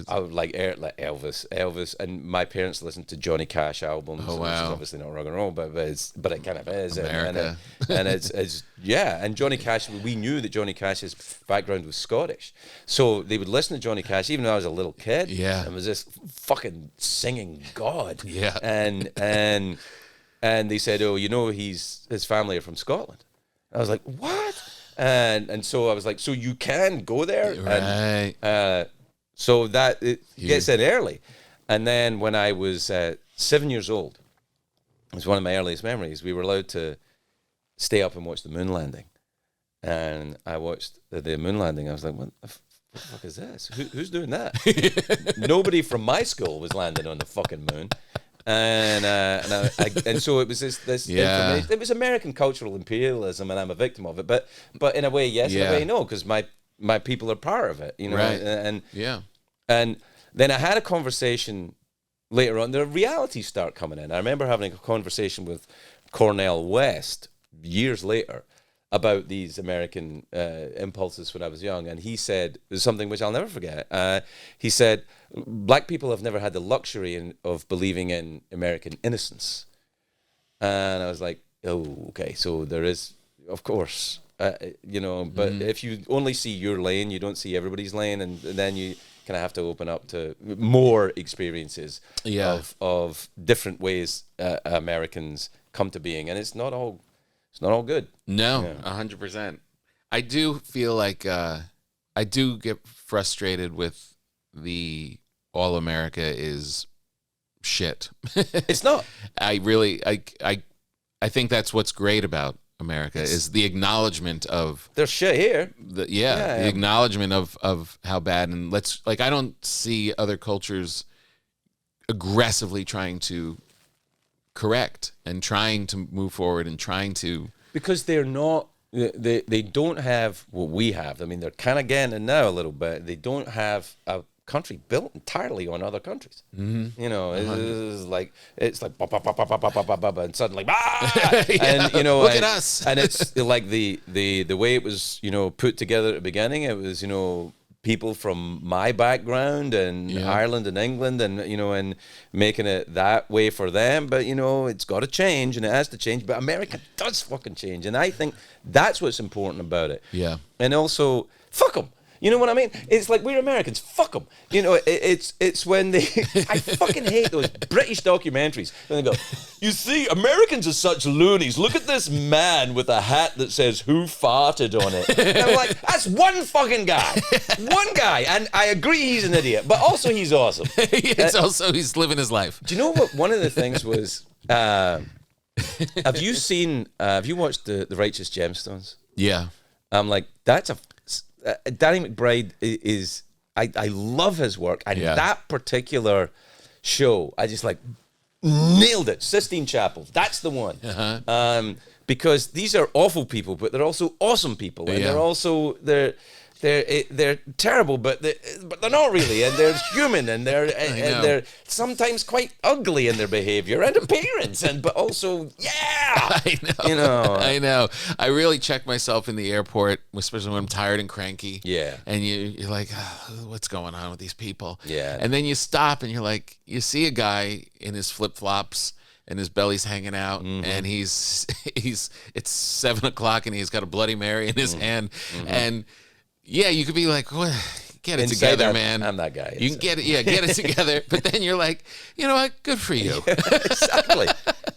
B: I would like Elvis, and my parents listened to Johnny Cash albums.
A: Oh, wow.
B: Which is obviously not rock and roll, but it kind of is.
A: America.
B: And it's and Johnny Cash. We knew that Johnny Cash's background was Scottish, so they would listen to Johnny Cash even though I was a little kid.
A: Yeah,
B: and was just fucking singing God.
A: Yeah,
B: and they said, his family are from Scotland. I was like, what? And so I was like, so you can go there,
A: right?
B: And, so that it gets in early. And then when I was 7 years old, it was one of my earliest memories, we were allowed to stay up and watch the moon landing. And I watched the moon landing. I was like, what the fuck is this? Who's doing that? Nobody from my school was landing on the fucking moon. And so it was this information. It was American cultural imperialism, and I'm a victim of it. But in a way, yes, in a way, no, because my people are part of it,
A: right.
B: And then I had a conversation later on. The realities start coming in. I remember having a conversation with Cornel West years later about these American impulses when I was young, and he said something which I'll never forget. He said, black people have never had the luxury of believing in American innocence. And I was like, oh, okay, so there is, of course, but if you only see your lane, you don't see everybody's lane, and then you kind of have to open up to more experiences of different ways Americans come to being, and it's not all good.
A: No, 100%. I do feel like I do get frustrated with the all America is shit.
B: It's not.
A: I think that's what's great about America is the acknowledgement of
B: there's shit here.
A: The acknowledgement of how bad, and I don't see other cultures aggressively trying to correct and trying to move forward and trying to,
B: because they're not, they don't have what we have. I mean, they're kind of getting now a little bit. They don't have a country built entirely on other countries. Mm-hmm. It's like bah, bah, bah, bah, bah, bah, bah, bah, bah, and suddenly and
A: look at us.
B: And it's like the way it was put together at the beginning. It was people from my background and Ireland and England and, and making it that way for them. But, it's got to change and it has to change. But America does fucking change. And I think that's what's important about it.
A: Yeah.
B: And also, fuck them. You know what I mean? It's like, we're Americans. Fuck them. It's when they... I fucking hate those British documentaries. And they go, you see, Americans are such loonies. Look at this man with a hat that says, who farted on it? And I'm like, that's one fucking guy. One guy. And I agree he's an idiot. But also he's awesome.
A: It's also, he's living his life.
B: Do you know what one of the things was... have you watched the Righteous Gemstones?
A: Yeah.
B: I'm like, that's a... Danny McBride is I love his work, and that particular show I just like nailed it. Sistine Chapel, that's the one. Because these are awful people, but they're also awesome people, and they're terrible, but they're not really, and they're human, and they're sometimes quite ugly in their behavior and appearance, but also
A: I know. I really check myself in the airport, especially when I'm tired and cranky.
B: Yeah.
A: And you're like, what's going on with these people?
B: Yeah.
A: And then you stop and you're like, you see a guy in his flip flops and his belly's hanging out, and it's 7:00 and he's got a Bloody Mary in his hand, and yeah, you could be like, well, get it together, man.
B: I'm that guy.
A: You can get it together. But then you're like, you know what? Good for you.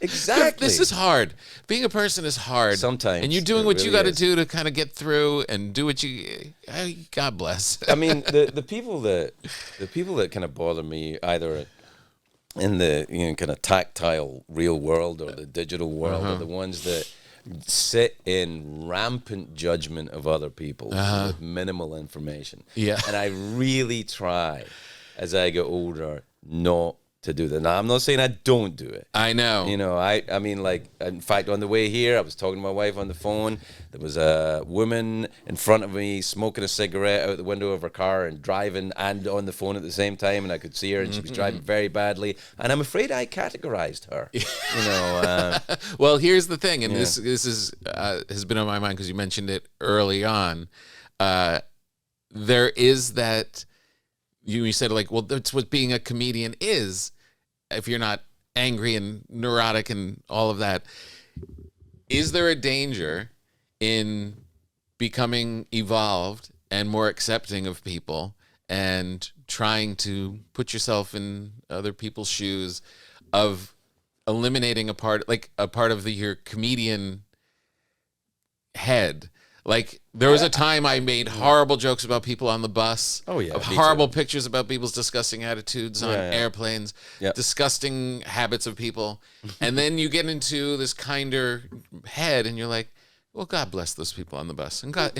B: Exactly.
A: This is hard. Being a person is hard.
B: Sometimes.
A: And you're doing what you got to do to kind of get through and do what you... God bless.
B: I mean, the people that kind of bother me, either in the kind of tactile real world or the digital world, are the ones that sit in rampant judgment of other people with minimal information. Yeah. And I really try, as I get older, not to do that. Now, I'm not saying I don't do it.
A: I know.
B: I mean, like, in fact, on the way here, I was talking to my wife on the phone. There was a woman in front of me smoking a cigarette out the window of her car and driving and on the phone at the same time, and I could see her, and she was driving very badly. And I'm afraid I categorized her.
A: Well, here's the thing, and this is has been on my mind because you mentioned it early on. There is that... You said, like, well, that's what being a comedian is. If you're not angry and neurotic and all of that, is there a danger in becoming evolved and more accepting of people and trying to put yourself in other people's shoes of eliminating a part of your comedian head? Like, there was a time I made horrible jokes about people on the bus.
B: Oh, yeah.
A: Horrible pictures about people's disgusting attitudes on airplanes, disgusting habits of people. And then you get into this kinder head and you're like, well, God bless those people on the bus. And God,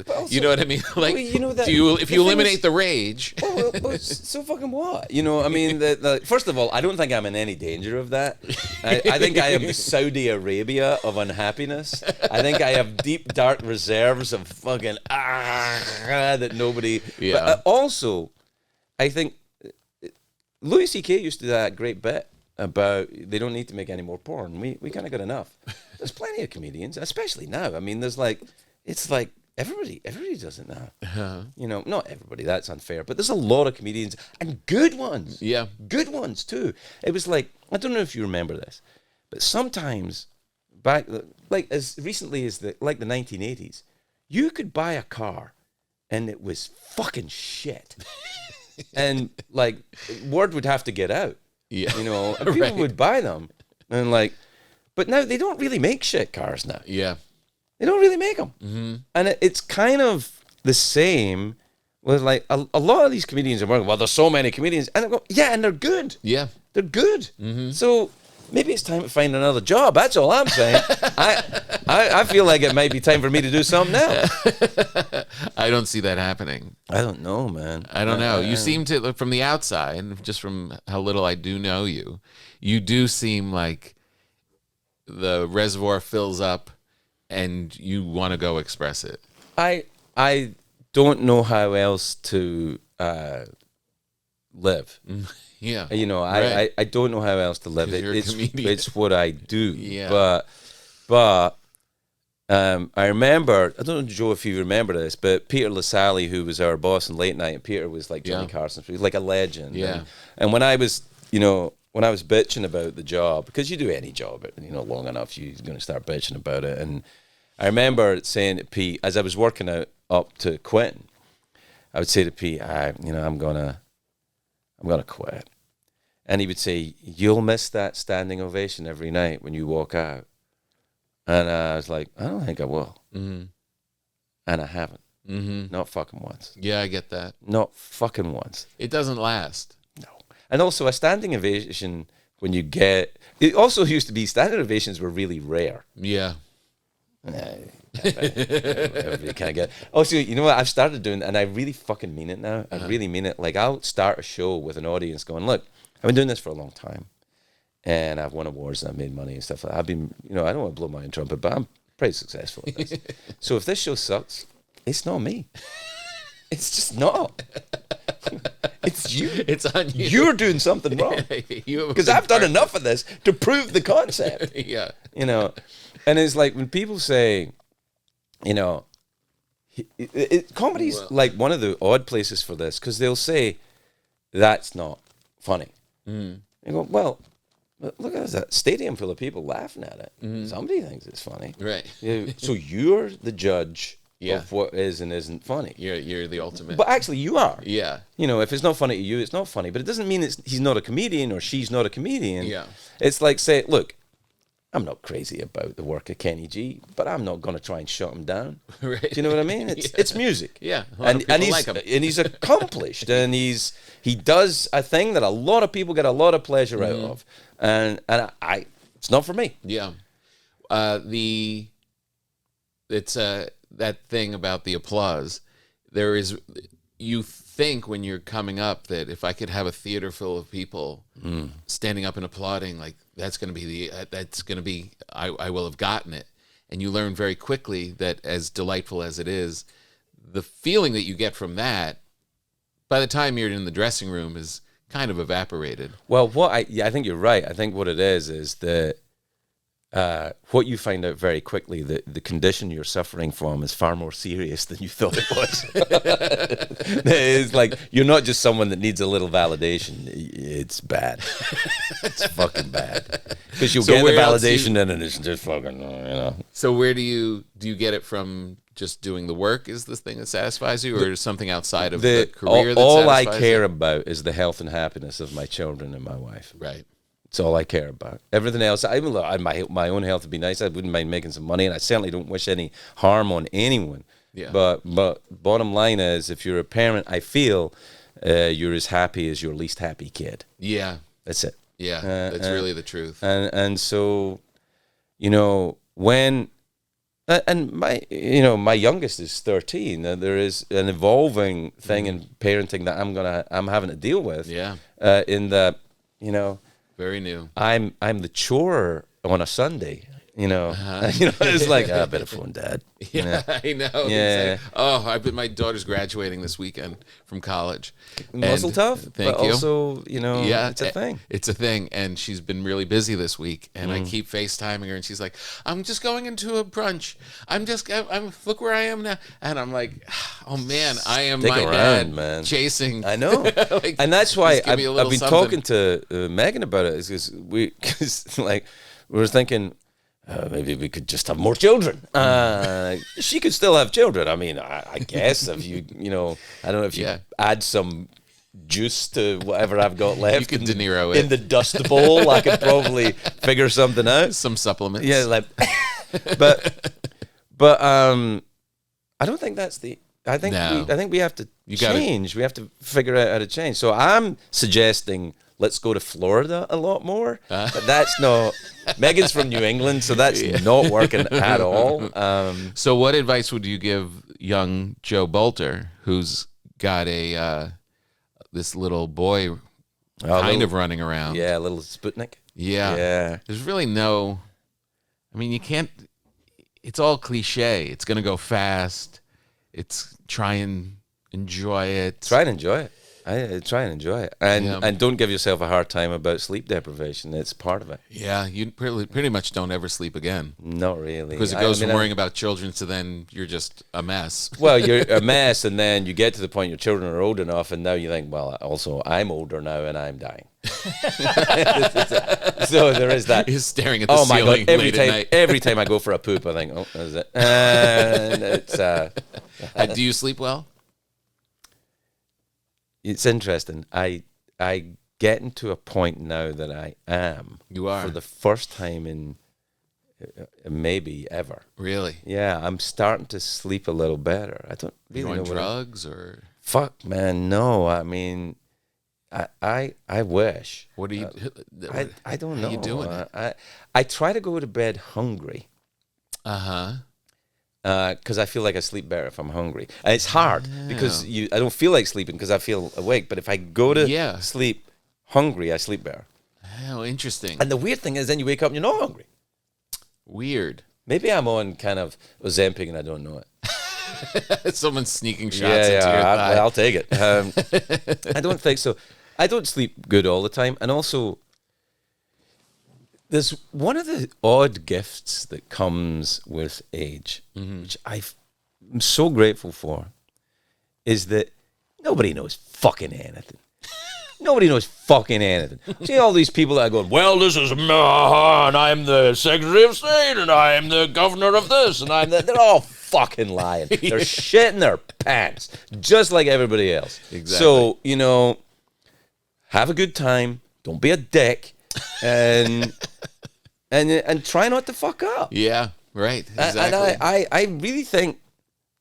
A: also, you know what I mean? Like, if you eliminate the rage.
B: Well, so fucking what? I mean, first of all, I don't think I'm in any danger of that. I think I am the Saudi Arabia of unhappiness. I think I have deep, dark reserves of fucking that nobody...
A: Yeah.
B: But also, I think Louis C.K. used to do that great bit about they don't need to make any more porn. We kind of got enough. There's plenty of comedians, especially now. I mean, it's like everybody does it now. Not everybody, that's unfair, but there's a lot of comedians and good ones.
A: Yeah.
B: Good ones too. It was like, I don't know if you remember this, but sometimes back, like as recently as the 1980s, you could buy a car and it was fucking shit. And like word would have to get out.
A: Yeah.
B: And people would buy them and like, but now they don't really make shit cars now.
A: Yeah.
B: They don't really make them. Mm-hmm. And it's kind of the same with like a lot of these comedians are working. Well, there's so many comedians. And I go, yeah, and they're good.
A: Yeah.
B: They're good. Mm-hmm. So maybe it's time to find another job. That's all I'm saying. I feel like it might be time for me to do something else.
A: I don't see that happening.
B: I don't know, man.
A: I don't know. You seem to, from the outside, just from how little I do know you, you do seem like the reservoir fills up and you want to go express it.
B: I don't know how else to live.
A: Yeah.
B: Right. I don't know how else to live.
A: You're a comedian.
B: It's what I do.
A: Yeah.
B: But I remember, I don't know, Joe, if you remember this, but Peter LaSalle, who was our boss in late night, and Peter was like Johnny Carson, he was like a legend.
A: Yeah.
B: And when I was, when I was bitching about the job, because you do any job, long enough, you're going to start bitching about it. And I remember saying to Pete, as I was working out up to quitting, I would say to Pete, I'm gonna quit. And he would say, you'll miss that standing ovation every night when you walk out. And I was like, I don't think I will. Mm-hmm. And I haven't. Mm-hmm. Not fucking once.
A: Yeah, I get that.
B: Not fucking once.
A: It doesn't last.
B: No. And also a standing ovation, when you get... It also used to be standing ovations were really rare.
A: Yeah.
B: Everybody can't get... Also, you know what? I've started doing, and I really fucking mean it now. I really mean it. Like, I'll start a show with an audience going, look, I've been doing this for a long time. And I've won awards and I've made money and stuff like that. I've been, I don't want to blow my own trumpet, but I'm pretty successful at this. So if this show sucks, it's not me. It's just not. It's you.
A: It's on you.
B: You're doing something wrong. Because I've done enough of this to prove the concept.
A: Yeah.
B: And it's like when people say, comedy's like one of the odd places for this, because they'll say, that's not funny. Mm. You go, well, look at that stadium full of people laughing at it. Mm-hmm. Somebody thinks it's funny.
A: Right.
B: So you're the judge of what is and isn't funny.
A: You're the ultimate.
B: But actually you are.
A: Yeah.
B: If it's not funny to you, it's not funny. But it doesn't mean he's not a comedian or she's not a comedian.
A: Yeah.
B: It's like, say, look, I'm not crazy about the work of Kenny G, but I'm not going to try and shut him down. Right. Do you know what I mean? It's music.
A: Yeah.
B: And he's accomplished, and he does a thing that a lot of people get a lot of pleasure out of, and it's not for me.
A: Yeah. It's that thing about the applause. You think when you're coming up that if I could have a theater full of people standing up and applauding, like that's going to be I will have gotten it. And you learn very quickly that, as delightful as it is, the feeling that you get from that, by the time you're in the dressing room, is kind of evaporated.
B: Well, I think you're right. I think what it is that what you find out very quickly, that the condition you're suffering from is far more serious than you thought it was. It's like, you're not just someone that needs a little validation. It's bad. It's fucking bad. Because you'll get the validation and it's just fucking,
A: So where do you get it from? Just doing the work is the thing that satisfies you, or is something outside of the career that
B: all I
A: satisfies
B: care
A: you?
B: about is the health and happiness of my children and my wife.
A: Right.
B: It's all I care about. Everything else, my own health would be nice. I wouldn't mind making some money, and I certainly don't wish any harm on anyone. Yeah. But bottom line is, if you're a parent, I feel you're as happy as your least happy kid.
A: Yeah.
B: That's it.
A: Yeah, that's really the truth.
B: And so, when... And my youngest is 13. There is an evolving thing in parenting that I'm having to deal with.
A: Yeah.
B: In that,
A: very new.
B: I'm the chore on a Sunday. It's like, I better phone Dad.
A: Yeah, I know.
B: Yeah.
A: Like, my daughter's graduating this weekend from college.
B: Muzzle tough.
A: Thank
B: but
A: you.
B: Also, it's a thing.
A: It's a thing, and she's been really busy this week. And I keep FaceTiming her, and she's like, "I'm just going into a brunch. I'm look where I am now." And I'm like, "Oh man, I am
B: Stick
A: my
B: around,
A: dad
B: man.
A: chasing."
B: I know,
A: like,
B: and that's why I've been
A: something.
B: talking to Megan about it. Is because we were thinking. Maybe we could just have more children. She could still have children. I mean, I guess if you I don't know if you add some juice to whatever I've got left.
A: You could De Niro it.
B: In the dust bowl. I could probably figure something out.
A: Some supplements.
B: Yeah, but I don't think that's the. I think we have to change. We have to figure out how to change. So I'm suggesting. Let's go to Florida a lot more. But that's not... Megan's from New England, so that's not working at all.
A: So what advice would you give young Joe Bolter, who's got this little boy of running around?
B: Yeah, a little Sputnik.
A: Yeah. There's really no... I mean, you can't... It's all cliche. It's going to go fast. It's try and enjoy it.
B: Try and enjoy it. I try and enjoy it, and don't give yourself a hard time about sleep deprivation. It's part of it.
A: Yeah, you pretty much don't ever sleep again.
B: Not really,
A: because it goes from worrying about children to then you're just a mess.
B: Well, you're a mess, and then you get to the point your children are old enough, and now you think, well, also I'm older now, and I'm dying. So there is that.
A: He's staring at the ceiling late at night.
B: Every time I go for a poop, I think, oh, that is it. And it's.
A: Do you sleep well?
B: It's interesting. I getting to a point now that I am.
A: You are.
B: For the first time in maybe ever.
A: Really?
B: Yeah, I'm starting to sleep a little better. I don't really know
A: what drugs or.
B: Fuck, man, no. I mean, I wish.
A: What are you?
B: I don't know.
A: How you doing?
B: I try to go to bed hungry. Because I feel like I sleep better if I'm hungry. And it's hard because I don't feel like sleeping because I feel awake. But if I go to sleep hungry, I sleep better.
A: Oh, interesting.
B: And the weird thing is then you wake up and you're not hungry.
A: Weird.
B: Maybe I'm on kind of Ozempic and I don't know
A: it. Someone's sneaking shots into your thigh.
B: I'll take it. I don't think so. I don't sleep good all the time. And also, there's one of the odd gifts that comes with age, which I'm so grateful for, is that nobody knows fucking anything. Nobody knows fucking anything. See all these people that go, well, this is and I'm the Secretary of State, and I'm the governor of this, and I'm that. They're all fucking lying. They're shitting their pants, just like everybody else.
A: Exactly.
B: So, have a good time. Don't be a dick. And try not to fuck up.
A: Yeah, right. Exactly.
B: And I really think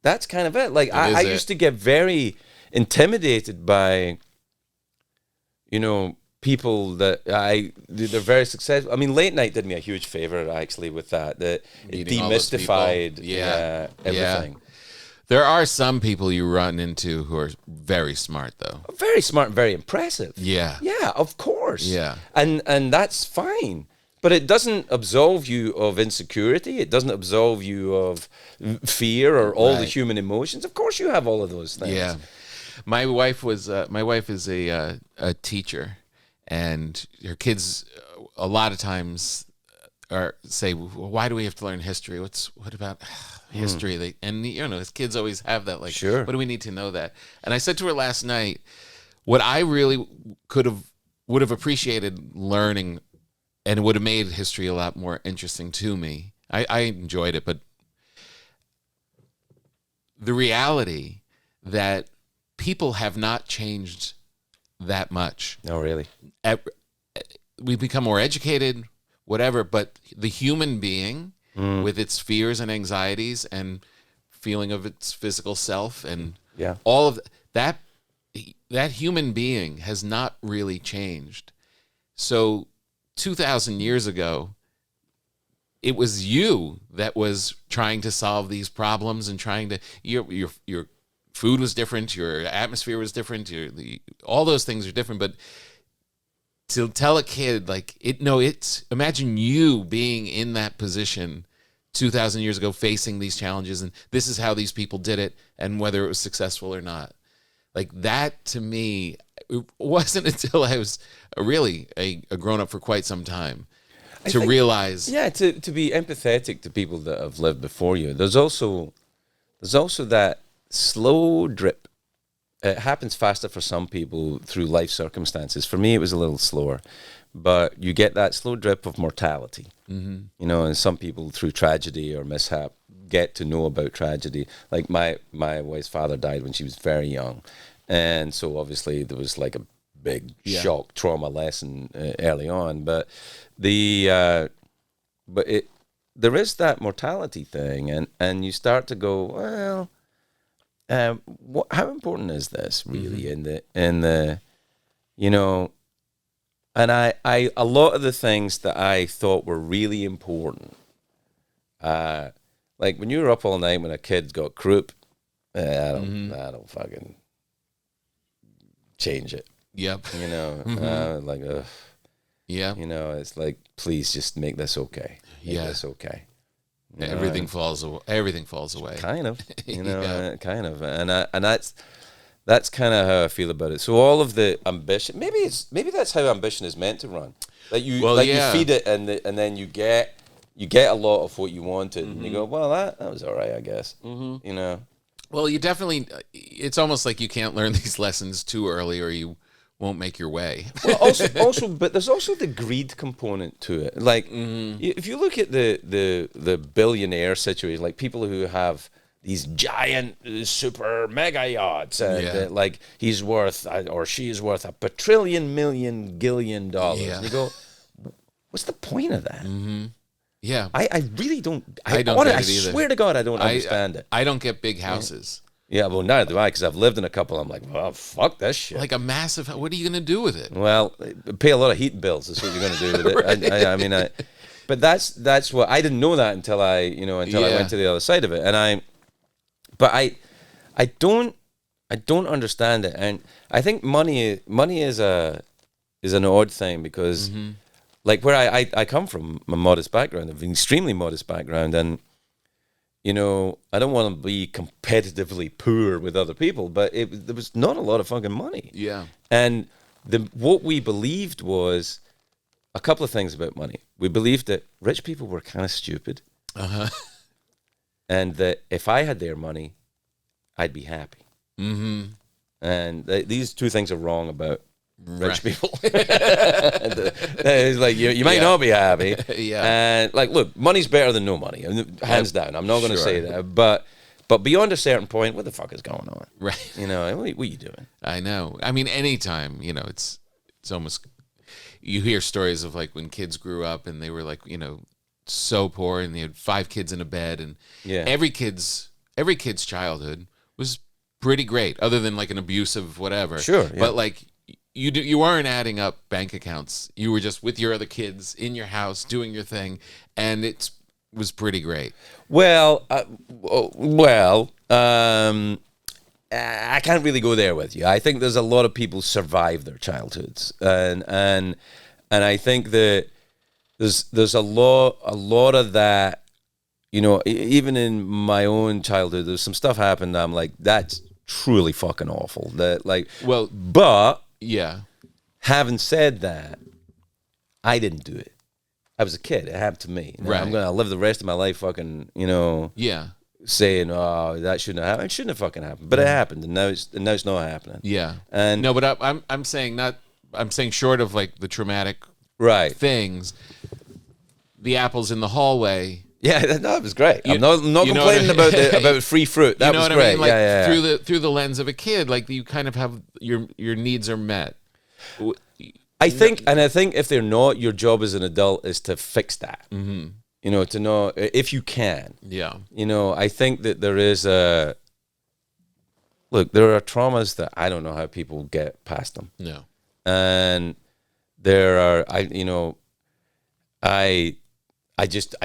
B: that's kind of it. Like I used to get very intimidated by, people that they're very successful. I mean, late night did me a huge favor actually with that. That it demystified everything.
A: Yeah. There are some people you run into who are very smart, though.
B: Very smart and very impressive.
A: Yeah.
B: Yeah, of course.
A: Yeah.
B: And that's fine. But it doesn't absolve you of insecurity. It doesn't absolve you of fear or all the human emotions. Of course you have all of those things.
A: Yeah. My wife is a teacher, and her kids a lot of times say, well, why do we have to learn history? What about history? And his kids always have that, like,
B: sure.
A: What do we need to know that? And I said to her last night, what I really would have appreciated learning, and it would have made history a lot more interesting to me. I enjoyed it, but the reality that people have not changed that much.
B: No, really.
A: We've become more educated, whatever, but the human being with its fears and anxieties and feeling of its physical self and all of that human being has not really changed. So 2,000 years ago, it was you that was trying to solve these problems and trying to your food was different, your atmosphere was different, all those things are different. But to tell a kid imagine you being in that position 2,000 years ago, facing these challenges, and this is how these people did it, and whether it was successful or not. Like that, to me, it wasn't until I was really a grown up for quite some time to realize.
B: Yeah, to be empathetic to people that have lived before you. There's also that slow drip. It happens faster for some people through life circumstances. For me, it was a little slower, but you get that slow drip of mortality. And some people through tragedy or mishap get to know about tragedy. Like my wife's father died when she was very young, and so obviously there was like a big shock trauma lesson early on. But there is that mortality thing, and you start to go, well, how important is this really in the and I a lot of the things that I thought were really important, like when you were up all night when a kid got croup, I don't fucking change it.
A: Yep.
B: It's like, please just make this okay. Make this okay.
A: Everything falls away. Kind of,
B: kind of, and that's That's kind of how I feel about it. So all of the ambition, maybe that's how ambition is meant to run. Like you feed it, and then you get a lot of what you wanted, and you go, well, that was all right, I guess. You know.
A: Well, you definitely. It's almost like you can't learn these lessons too early, or you won't make your way.
B: Well, also, but there's also the greed component to it. Like, if you look at the billionaire situation, like people who have these giant, super mega yachts, and like he's worth or she is worth $1 quadrillion, million, gillion dollars.
A: Yeah.
B: And you go, what's the point of that?
A: Yeah,
B: I really don't.
A: I don't get it
B: I
A: either.
B: swear to God, I don't understand it.
A: I don't get big houses.
B: Yeah, well, neither do I, because I've lived in a couple. I'm like, well, fuck that shit.
A: Like a massive. What are you going to do with it?
B: Well, pay a lot of heat bills. Is what you're going to do with it. Right. I mean, but that's what I didn't know that until I went to the other side of it, and I don't understand it, and I think money is an odd thing because, like where I come from, a modest background, an extremely modest background, and you know I don't want to be competitively poor with other people, but there was not a lot of fucking money.
A: Yeah,
B: and what we believed was a couple of things about money. We believed that rich people were kind of stupid. And that if I had their money, I'd be happy. And these two things are wrong about rich people. It's like you might not be happy. And like, look, money's better than no money, hands down. I'm not going to say that, but beyond a certain point, what the fuck is going on?
A: Right.
B: You know, what are you doing?
A: I know. I mean, anytime, you know, it's almost, you hear stories of like when kids grew up and they were like, you know, so poor and they had 5 kids in a bed, and every kid's childhood was pretty great, other than like an abusive whatever.
B: Sure. Yeah.
A: But like you weren't adding up bank accounts. You were just with your other kids in your house doing your thing, and it was pretty great.
B: Well, I can't really go there with you. I think there's a lot of people survive their childhoods, and I think that there's a lot of that. You know, even in my own childhood, there's some stuff happened. I'm like, that's truly fucking awful. That like,
A: well,
B: but
A: yeah.
B: Having said that, I didn't do it. I was a kid. It happened to me. Now,
A: right.
B: I'm gonna live the rest of my life fucking, you know.
A: Yeah. Saying,
B: oh, that shouldn't have happened. It shouldn't have fucking happened, but it happened, and now it's not happening.
A: Yeah.
B: And
A: no, but I'm saying short of like the traumatic things. The apples in the hallway.
B: Yeah, no, it was great. I'm not complaining about free fruit. That was great. I mean?
A: Like through the lens of a kid, like you kind of have your needs are met.
B: I think if they're not, your job as an adult is to fix that. Mm-hmm. You know, to know if you can. Yeah. You know, I think that there is there are traumas that I don't know how people get past them.
A: No.
B: And there are I just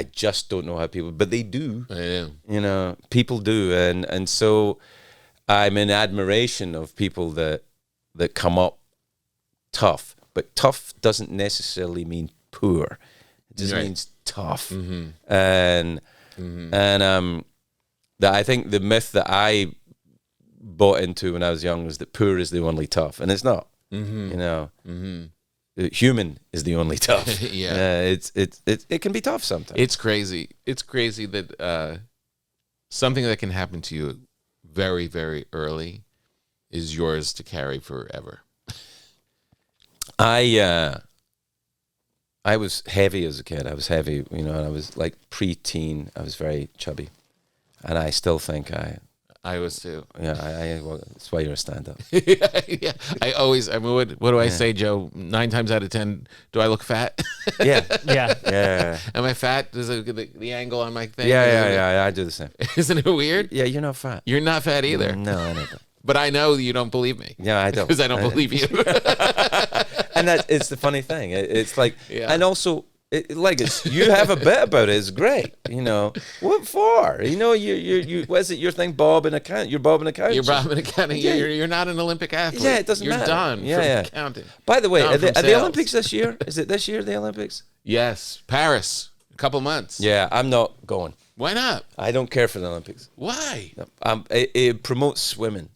B: don't know how people, but they do.
A: Yeah.
B: You know, people do, and so I'm in admiration of people that come up tough. But tough doesn't necessarily mean poor. It just means tough. Mm-hmm. And that I think the myth that I bought into when I was young was that poor is the only tough, and it's not. Mm-hmm. You know. Mm-hmm. Human is the only tough. Yeah, it can be tough sometimes.
A: It's crazy. It's crazy that something that can happen to you very, very early is yours to carry forever.
B: I was heavy as a kid. I was heavy, you know, and I was like pre-teen. I was very chubby, and I still think
A: I was too.
B: Yeah, that's why you're a stand-up.
A: Yeah, I mean, what do I say, Joe? 9 times out of 10, do I look fat?
B: Yeah.
A: Am I fat? Does the angle on my thing?
B: Yeah, I do the same.
A: Isn't it weird?
B: Yeah, you're not fat.
A: You're not fat either.
B: No, I don't.
A: But I know you don't believe me.
B: Yeah, I don't.
A: Because I don't believe you.
B: And it's the funny thing. It's like, and also, you have a bit about it. It's great. You know, what for? You know, you what's it? Your thing, Bob and account. You're Bob and account.
A: You're Bob and accounting. Yeah. You're not an Olympic athlete.
B: Yeah, it doesn't matter.
A: You're done from counting.
B: By the way, are the Olympics this year? Is it this year, the Olympics?
A: Yes, Paris. A couple months.
B: Yeah, I'm not going.
A: Why not?
B: I don't care for the Olympics.
A: Why?
B: No, it promotes swimming.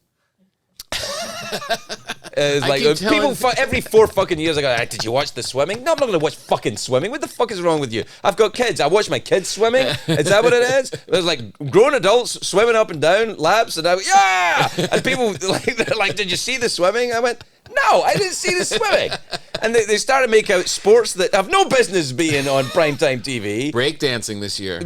B: It's like
A: keep
B: people
A: telling-
B: every 4 fucking years I go, did you watch the swimming? No, I'm not going to watch fucking swimming. What the fuck is wrong with you? I've got kids. I watch my kids swimming. Is that what it is? There's like grown adults swimming up and down laps, and I went, yeah. And people they're like, did you see the swimming? I went, no, I didn't see the swimming. And they started to make out sports that have no business being on primetime TV.
A: Breakdancing this year.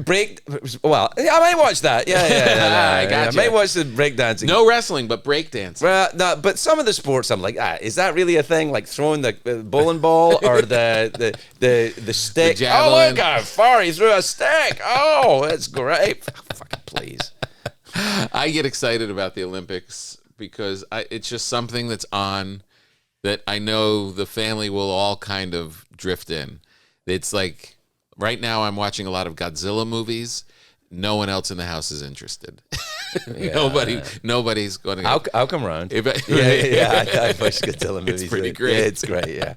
B: Well, I might watch that. Yeah.
A: I got
B: I might watch the breakdancing.
A: No wrestling, but breakdancing.
B: No, but some of the sports, I'm like, is that really a thing? Like throwing the bowling ball or the stick?
A: The javelin.
B: Oh, look how far he threw a stick. Oh, that's great. Fucking please.
A: I get excited about the Olympics because it's just something that's on that I know the family will all kind of drift in. It's like right now I'm watching a lot of Godzilla movies. No one else in the house is interested. Nobody's going to.
B: I'll come around. I watch Godzilla movies.
A: It's pretty great.
B: Yeah, it's great. Yeah,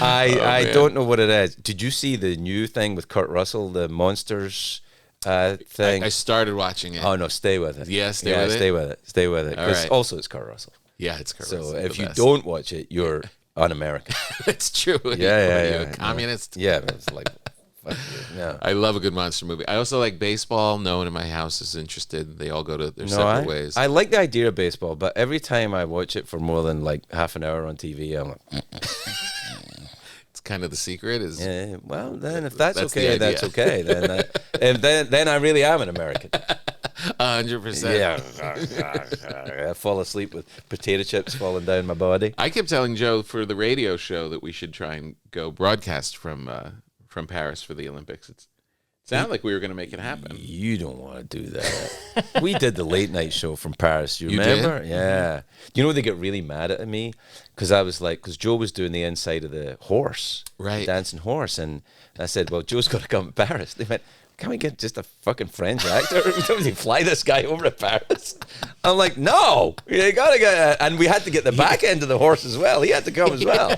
B: I don't know what it is. Did you see the new thing with Kurt Russell, the Monsters thing?
A: I started watching it.
B: Oh no, stay with it.
A: Yeah, stay with it.
B: Stay with it.
A: All
B: Because
A: right.
B: also it's Kurt Russell.
A: Yeah, it's Kurt
B: So
A: Russell,
B: if
A: the
B: you
A: best.
B: don't watch it, you're un-American.
A: It's true.
B: Yeah.
A: A communist.
B: Yeah, it's like, fuck you. Yeah.
A: I love a good monster movie. I also like baseball. No one in my house is interested. They all go to their separate ways.
B: I like the idea of baseball, but every time I watch it for more than like half an hour on TV, I'm like,
A: It's kind of the secret. Is
B: yeah. Well, then if that's
A: That's the
B: okay,
A: idea.
B: that's okay. Then I really am an American.
A: 100%.
B: Yeah, I fall asleep with potato chips falling down my body.
A: I kept telling Joe for the radio show that we should try and go broadcast from Paris for the Olympics. It sounded like we were going to make it happen.
B: You don't want to do that. We did the late night show from Paris. You
A: You
B: remember?
A: did?
B: Yeah. You know they get really mad at me because I was like, because Joe was doing the inside of the horse,
A: Right.
B: the dancing horse, and I said, well, Joe's got to come to Paris. They went, can we get just a fucking French actor? Don't we fly this guy over to Paris? I'm like, no, you gotta get, and we had to get the back end of the horse as well. He had to come as well.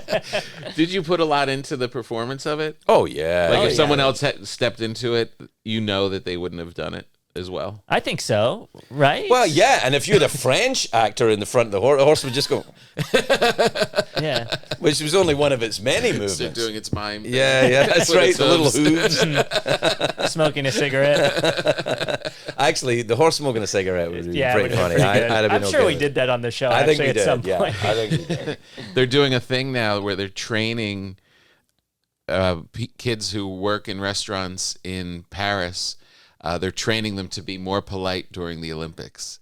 A: Did you put a lot into the performance of it?
B: Oh yeah.
A: Like
B: Oh,
A: if
B: yeah.
A: someone else had stepped into it, you know that they wouldn't have done it as well.
D: I think so, right?
B: Well, yeah, and if you had a French actor in the front of the horse would just go,
D: Yeah.
B: which was only one of its many movements.
A: So doing its mime.
B: Yeah, that's
A: With
B: right.
A: its
B: The little
A: hooves.
B: hooves.
D: Smoking a cigarette.
B: Actually, the horse smoking a cigarette would be
D: Yeah,
B: pretty
D: would've been
B: funny.
D: pretty good.
B: I'd have been
D: I'm sure
B: okay
D: we
B: with
D: did
B: it.
D: that on the show.
B: I think
D: actually,
B: we
D: at
B: did.
D: some
B: Yeah,
D: point.
B: I think we did.
A: They're doing a thing now where they're training kids who work in restaurants in Paris. They're training them to be more polite during the Olympics.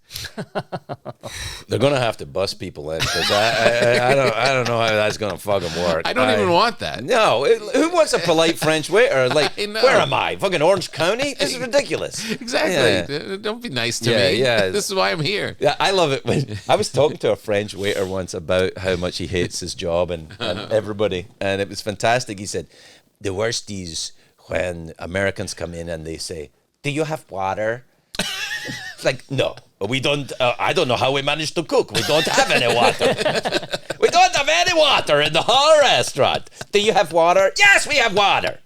B: They're gonna have to bust people in because I don't know how that's gonna fucking work.
A: I don't even want that.
B: No, who wants a polite French waiter? Like,
A: I know.
B: where am I? Fucking Orange County? This is ridiculous.
A: Exactly.
B: Yeah.
A: Don't be nice to
B: Yeah,
A: me.
B: yeah.
A: This is why I'm here.
B: Yeah, I love it when I was talking to a French waiter once about how much he hates his job and everybody, and it was fantastic. He said, the worst is when Americans come in and they say, do you have water? It's like, no, we don't. I don't know how we managed to cook. We don't have any water. We don't have any water in the whole restaurant. Do you have water? Yes, we have water.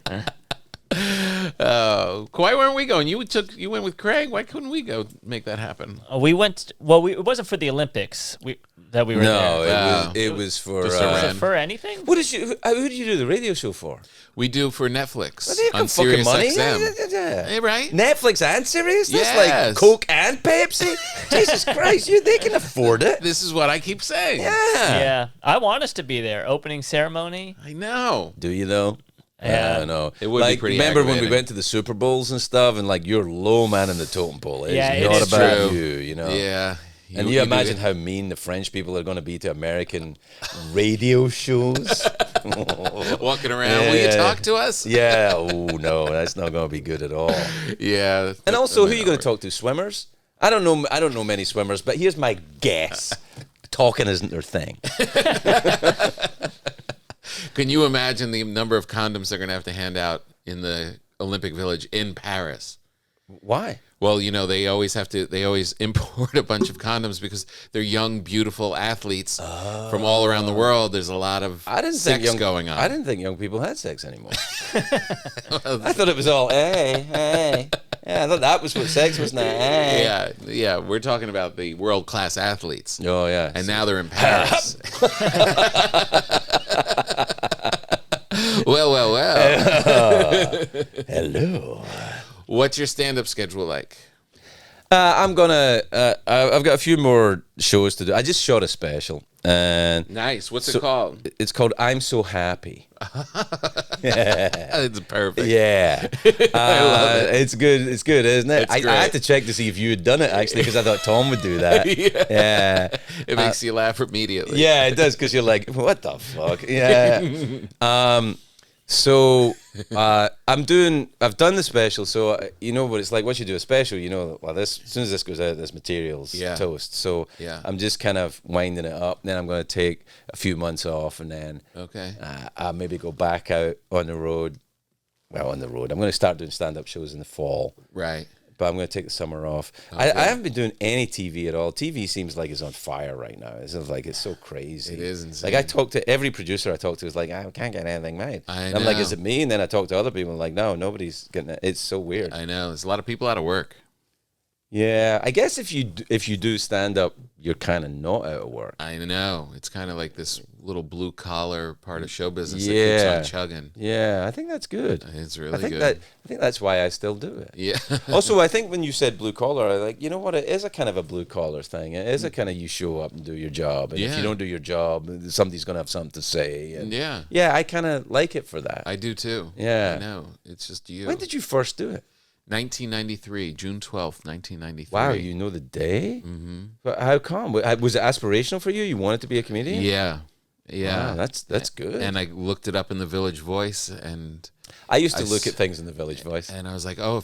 A: Why weren't we going? You went with Craig. Why couldn't we go make that happen?
D: We went. Well, it wasn't for the Olympics. That we were
B: No,
D: there.
A: Wow.
B: it was for.
A: Just a
D: Was it
A: random.
D: for anything?
B: What did you? Who did you do the radio show for?
A: We do for Netflix
B: They got
A: on
B: fucking
A: Sirius
B: money.
A: XM.
B: Yeah.
A: Hey, right?
B: Netflix and Sirius? That's
A: Yes.
B: like Coke and Pepsi? Jesus Christ, they can afford it.
A: This is what I keep saying.
B: Yeah.
D: Yeah, I want us to be there. Opening ceremony.
A: I know.
B: Do you though?
D: Yeah.
B: I know.
A: It would be
B: like,
A: pretty
B: remember when we
A: aggravating.
B: went to the Super Bowls and stuff, and like you're low man in the totem pole. It's
D: Yeah, it
B: not
D: is
B: about
A: true.
B: you, you know.
A: Yeah.
B: And you imagine how mean the French people are going to be to American radio shows.
A: walking around. Will you
B: Yeah.
A: talk to us?
B: Yeah. Oh no, that's not going to be good at all.
A: Yeah.
B: And also, who are you going to talk to? Swimmers? I don't know many swimmers, but here's my guess: talking isn't their thing.
A: Can you imagine the number of condoms they're going to hand out in the Olympic Village in Paris?
B: Why?
A: Well, you know, they always import a bunch of condoms because they're young, beautiful athletes from all around the world. There's a lot of sex going on.
B: I didn't think young people had sex anymore. I thought it was all, hey, Yeah, I thought that was what sex was now.
A: Yeah. We're talking about the world-class athletes.
B: Oh, yeah.
A: And now they're in Paris. Well.
B: Hello.
A: What's your stand-up schedule like?
B: I'm gonna. I've got a few more shows to do. I just shot a special, and
A: Nice. What's it called?
B: it's called "I'm So Happy."
A: It's perfect.
B: Yeah,
A: I love it.
B: It's good. It's good, isn't it?
A: It's
B: I
A: great.
B: had to check to see if you had done it actually, because I thought Tom would do that. Yeah.
A: It makes you laugh immediately.
B: Yeah, it does, because you're like, what the fuck? Yeah. So I've done the special. So you know what it's like. Once you do a special, you know, well, this as soon as this goes out, this material's toast. So I'm just kind of winding it up. Then I'm going to take a few months off, and then I'll maybe go back out on the road. Well, on the road, I'm going to start doing stand-up shows in the fall.
A: Right.
B: But I'm going to take the summer off.
A: Okay.
B: I haven't been doing any TV at all. TV seems like it's on fire right now. It's like it's so crazy.
A: It is insane.
B: Like I talk to every producer I talk to is like, I can't get anything made.
A: I
B: I'm like,
A: know.
B: is it me? And then I talk to other people and like, no, nobody's getting it. It's so weird.
A: I know. There's a lot of people out of work.
B: Yeah, I guess if you do stand up, you're kind of not out of work.
A: I know. It's kind of like this little blue collar part of show business that keeps on chugging.
B: Yeah, I think that's good.
A: It's really good.
B: I think that's why I still do it.
A: Yeah.
B: Also, I think when you said blue collar, I like, you know what? It is a kind of a blue collar thing. It is a kind of you show up and do your job, and if you don't do your job, somebody's gonna have something to say. And yeah, I kind of like it for that.
A: I do too.
B: Yeah,
A: I know. It's just you.
B: When did you first do it?
A: 1993, June 12th, 1993.
B: Wow, you know the day? Mm-hmm. But how come? Was it aspirational for you? You wanted to be a comedian?
A: Yeah.
B: Wow, that's good.
A: And I looked it up in the Village Voice, and
B: I used to look at things in the Village Voice.
A: And I was like, oh,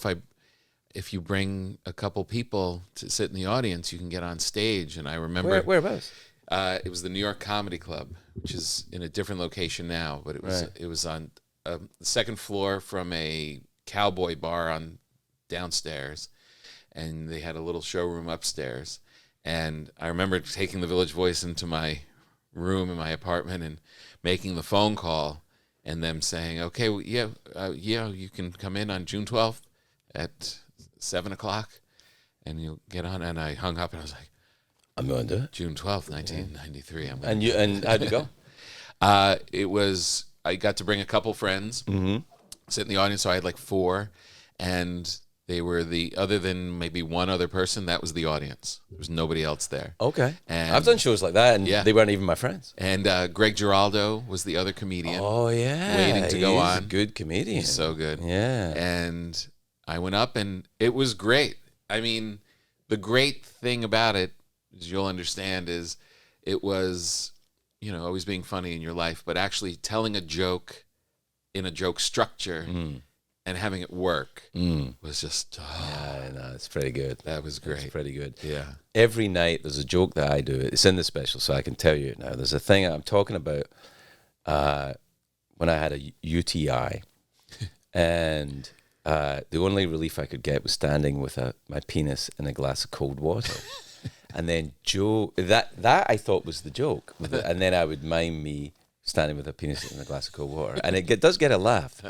A: if you bring a couple people to sit in the audience, you can get on stage. And I remember
B: whereabouts?
A: It was the New York Comedy Club, which is in a different location now, but it was on the second floor from a cowboy bar on downstairs, and they had a little showroom upstairs. And I remember taking the Village Voice into my room in my apartment and making the phone call, and them saying, okay, well, you can come in on June 12th at 7:00 and you'll get on. And I hung up and I was like,
B: I'm going to do it.
A: June 12th, 1993.
B: And how'd it go?
A: I got to bring a couple friends, sit in the audience. So I had like 4, and they were other than maybe one other person, that was the audience. There was nobody else there.
B: Okay.
A: And
B: I've done shows like that, and they weren't even my friends.
A: And Greg Giraldo was the other comedian.
B: Oh, yeah.
A: Waiting to go on.
B: He's a good comedian.
A: He's so good.
B: Yeah.
A: And I went up, and it was great. I mean, the great thing about it, as you'll understand, is it was, always being funny in your life, but actually telling a joke in a joke structure and having it work was just,
B: yeah, no, it's pretty good.
A: That was great.
B: It's pretty good.
A: Yeah.
B: Every night there's a joke that I do. It's in the special, so I can tell you it now. There's a thing I'm talking about when I had a UTI, and the only relief I could get was standing with my penis in a glass of cold water. And then Joe, that I thought was the joke. And then I would mime me standing with a penis in a glass of cold water. And it does get a laugh.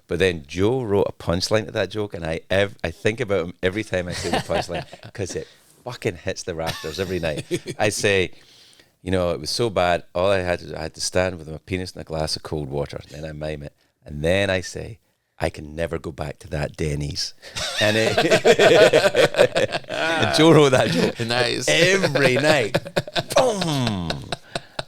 B: But then Joe wrote a punchline to that joke, and I think about him every time I say the punchline, because it fucking hits the rafters every night. I say, it was so bad, I had to stand with my penis in a glass of cold water. Then I mime it. And then I say, I can never go back to that Denny's. And, and Joe wrote that joke.
A: Nice.
B: Every night. Boom.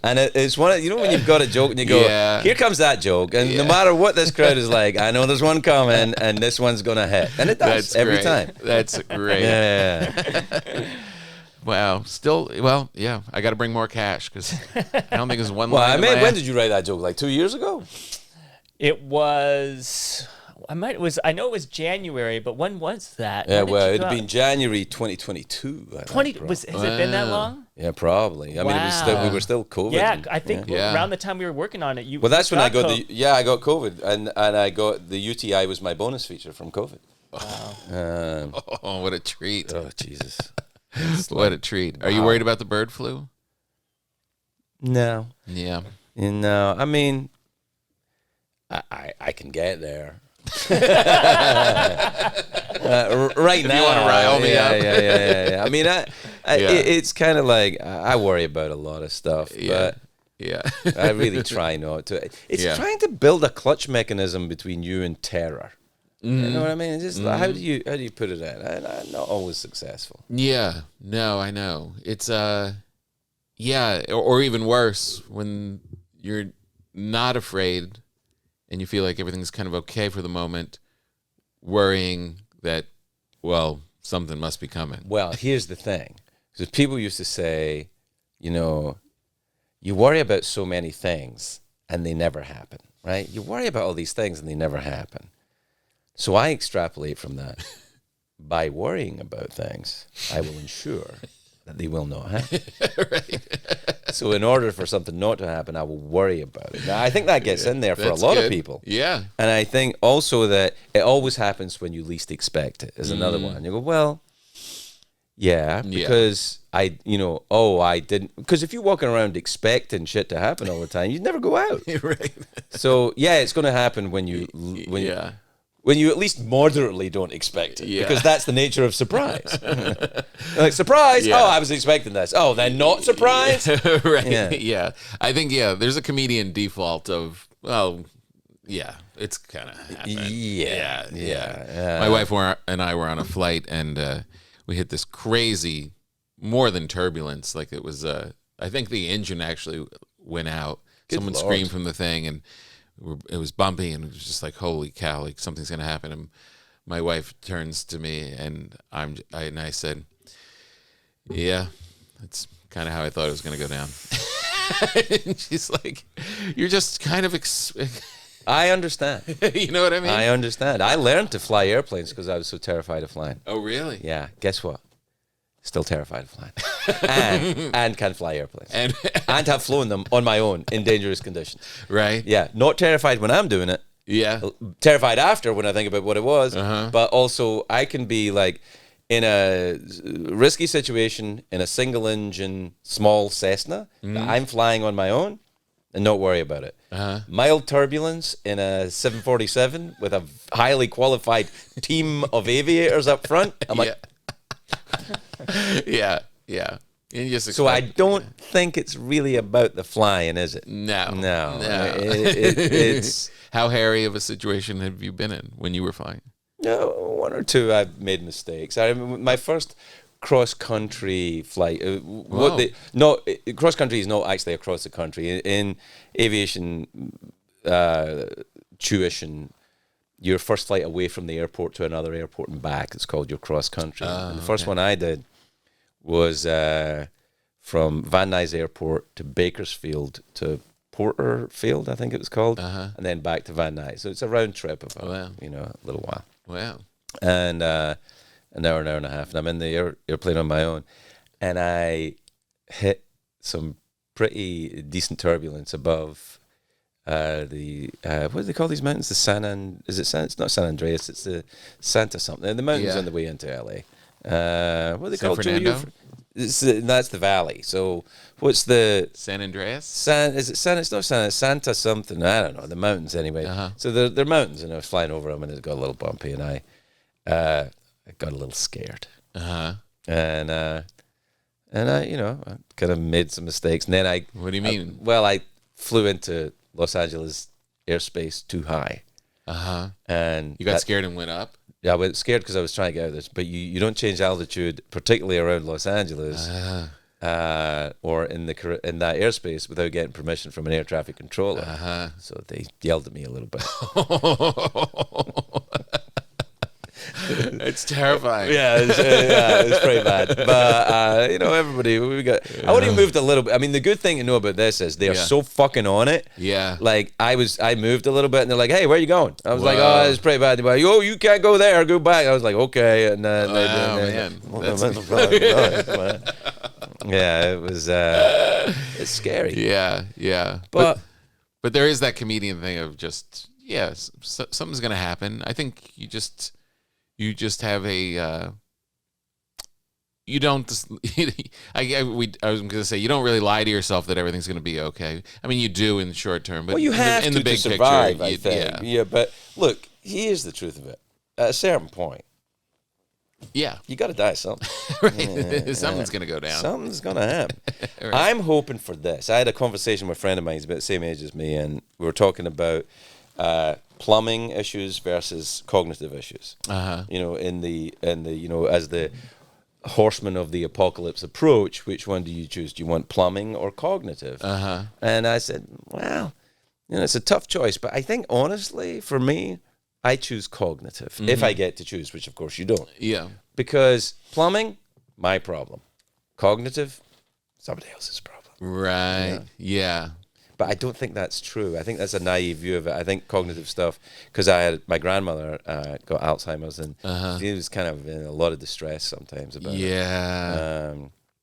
B: And it's one of, when you've got a joke and you go, here comes that joke. And no matter what this crowd is like, I know there's one coming and this one's going to hit. And it does.
A: That's
B: every
A: great.
B: time.
A: That's great.
B: Yeah.
A: Wow. Yeah. I got to bring more cash, because I don't think there's one
B: Well,
A: line.
B: when did you write that joke? Like 2 years ago?
D: It was. I know it was January, but when was that?
B: Yeah, well, it'd been January 2022.
D: Has it been that long?
B: Yeah, we were still COVID.
D: Yeah, I think around the time we were working on it,
B: Well, that's when I got I got COVID, and I got the UTI was my bonus feature from COVID.
A: Wow. Oh, what a treat!
B: Oh, Jesus,
A: what a treat! Are you worried about the bird flu?
B: No.
A: Yeah.
B: No, I mean, I can get there. Right now,
A: you wanna rile me up.
B: Yeah. I mean, it's kind of like I worry about a lot of stuff, but I really try not to. It's trying to build a clutch mechanism between you and terror. You know what I mean? It's just how do you put it in? I'm not always successful.
A: Yeah, no, I know. It's or even worse when you're not afraid and you feel like everything's kind of okay for the moment, worrying that, well, something must be coming.
B: Well, here's the thing. Because people used to say, you worry about so many things and they never happen, right? You worry about all these things and they never happen. So I extrapolate from that. By worrying about things, I will ensure that they will not happen.
A: Right.
B: So in order for something not to happen, I will worry about it. Now, I think that gets in there for a lot of people.
A: Yeah.
B: And I think also that it always happens when you least expect it is another one. You go, well, because I didn't. Because if you're walking around expecting shit to happen all the time, you'd never go out.
A: Right.
B: So, it's going to happen when you at least moderately don't expect it, because that's the nature of surprise. Like, surprise! Yeah. Oh, I was expecting this. Oh, then not surprise?
A: Right. Yeah. I think, there's a comedian default of, well, it's kind of happened. Yeah. My wife and I were on a flight, and we hit this crazy, more than turbulence. Like, it was, I think the engine actually went out. Someone screamed from the thing, and it was bumpy, and it was just like, holy cow, like something's gonna happen. And my wife turns to me, and I said, yeah, that's kind of how I thought it was gonna go down. And she's like, you're just kind of
B: I understand.
A: You know what I mean?
B: I understand. I learned to fly airplanes because I was so terrified of flying.
A: Oh, really?
B: Yeah. Guess what? Still terrified of flying. and can fly airplanes. And have flown them on my own in dangerous conditions.
A: Right.
B: Yeah. Not terrified when I'm doing it.
A: Yeah.
B: Terrified after when I think about what it was. But also I can be like in a risky situation in a single engine small Cessna that I'm flying on my own and not worry about it. Mild turbulence in a 747 with a highly qualified team of aviators up front. I'm like...
A: Yeah. And just
B: so I don't think it's really about the flying, is it?
A: No.
B: It's
A: how hairy of a situation have you been in when you were flying?
B: No, one or two I've made mistakes. I remember my first cross country flight. Cross country is not actually across the country. In aviation tuition, your first flight away from the airport to another airport and back is called your cross country. And the first one I did was from Van Nuys Airport to Bakersfield to Porterfield, I think it was called, and then back to Van Nuys. So it's a round trip of a little while.
A: Wow.
B: And an hour and a half, and I'm in the airplane on my own, and I hit some pretty decent turbulence above what do they call these mountains? It's not San Andreas, it's the Santa something. The mountains on the way into LA. What are they called?
A: Fernando?
B: That's the valley. So what's the
A: San Andreas?
B: Is it San? It's not San. It's Santa something. I don't know. The mountains anyway. So they're mountains, and I was flying over them, and it got a little bumpy, and I got a little scared. And I kind of made some mistakes, and then
A: What do you mean?
B: I flew into Los Angeles airspace too high. And
A: you got scared and went up?
B: Yeah, I was scared because I was trying to get out of this. But you don't change altitude, particularly around Los Angeles, or in that airspace without getting permission from an air traffic controller. So they yelled at me a little bit.
A: It's terrifying.
B: It's pretty bad. But everybody, I only moved a little bit. I mean, the good thing to know about this is they are so fucking on it.
A: Yeah.
B: Like I moved a little bit, and they're like, "Hey, where are you going?" I was like, "Oh, it's pretty bad." They're like, "Oh, you can't go there. Go back." I was like, "Okay," and
A: man.
B: Yeah, it was. It's scary.
A: Yeah. But there is that comedian thing of just something's gonna happen. I think you just have a you don't I was going to say you don't really lie to yourself that everything's going to be okay. I mean, you do in the short term, but
B: you have
A: in the big
B: survive,
A: picture,
B: I think. Yeah, but look, here's the truth of it. At a certain point,
A: Yeah.
B: You got to die something.
A: Right. Something's going to go down.
B: Something's going to happen.
A: Right.
B: I'm hoping for this. I had a conversation with a friend of mine. He's about the same age as me, and we were talking about plumbing issues versus cognitive issues. You know, in the as the horsemen of the apocalypse approach, which one do you choose? Do you want plumbing or cognitive? And I said, well, it's a tough choice, but I think honestly, for me, I choose cognitive if I get to choose, which of course you don't.
A: Yeah.
B: Because plumbing, my problem. Cognitive, somebody else's problem.
A: Right. Yeah.
B: But I don't think that's true. I think that's a naive view of it. I think cognitive stuff, because my grandmother got Alzheimer's, and she was kind of in a lot of distress sometimes about it.
A: Yeah.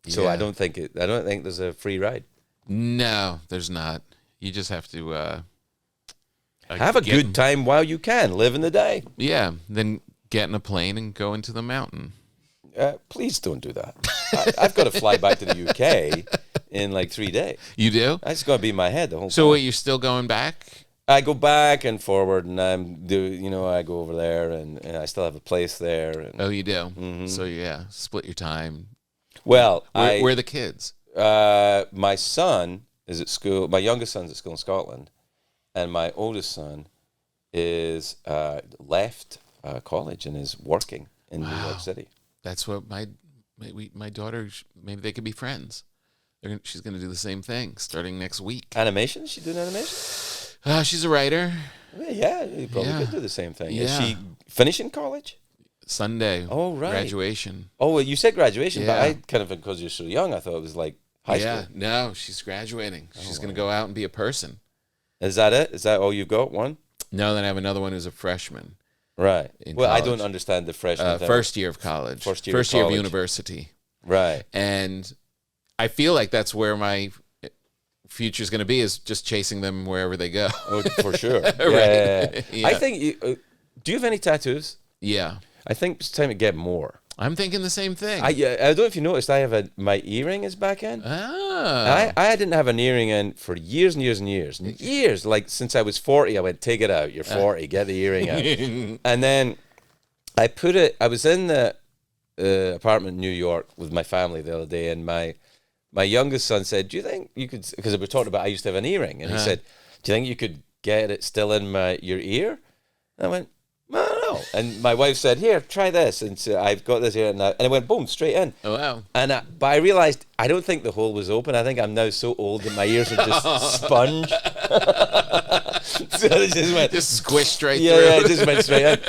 B: So I don't think there's a free ride.
A: No, there's not. You just have to
B: have a good time while you can. Live in the day.
A: Yeah. Then get in a plane and go into the mountain.
B: Please don't do that. I've got to fly back to the UK in like 3 days.
A: You do?
B: That's going to be in my head the whole time.
A: So you're still going back?
B: I go back and forward, and I go over there, and I still have a place there. And,
A: Oh, you do? Mm-hmm. So, yeah, split your time.
B: Well,
A: where are the kids?
B: My son is at school. My youngest son's at school in Scotland, and my oldest son is left college and is working in New York City.
A: That's what my daughter, maybe they could be friends. She's going to do the same thing starting next week.
B: Animation? Is she doing animation?
A: She's a writer.
B: Yeah, you probably could do the same thing.
A: Yeah.
B: Is she finishing college?
A: Sunday.
B: Oh, right.
A: Graduation.
B: Oh, well, you said graduation, but
A: Yeah.
B: I kind of, because you're so young, I thought it was like high school.
A: Yeah, no, she's graduating. She's going to go out and be a person.
B: Is that it? Is that all you've got? One?
A: No, then I have another one who's a freshman.
B: Right. Well,
A: college.
B: I don't understand the freshman thing.
A: First year of college.
B: First year of
A: of
B: college.
A: university.
B: Right.
A: And I feel like that's where my future is going to be, is just chasing them wherever they go.
B: Oh, for sure.
A: Right.
B: Yeah. I think do you have any tattoos?
A: Yeah.
B: I think it's time to get more.
A: I'm thinking the same thing.
B: I don't know if you noticed, I have my earring is back in.
A: Ah.
B: I didn't have an earring in for years and years and years. Years, like since I was 40, I went, take it out. You're 40, get the earring out. And then I was in the apartment in New York with my family the other day, and my youngest son said, do you think you could, because we were talking about I used to have an earring, and he said, do you think you could get it still in your ear? And I went, I don't know. And my wife said, here, try this. And so I've got this here, and it went boom, straight in.
A: Oh, wow.
B: But I realized I don't think the hole was open. I think I'm now so old that my ears are just sponge. So it just
A: squished right through.
B: Yeah, it just went straight in.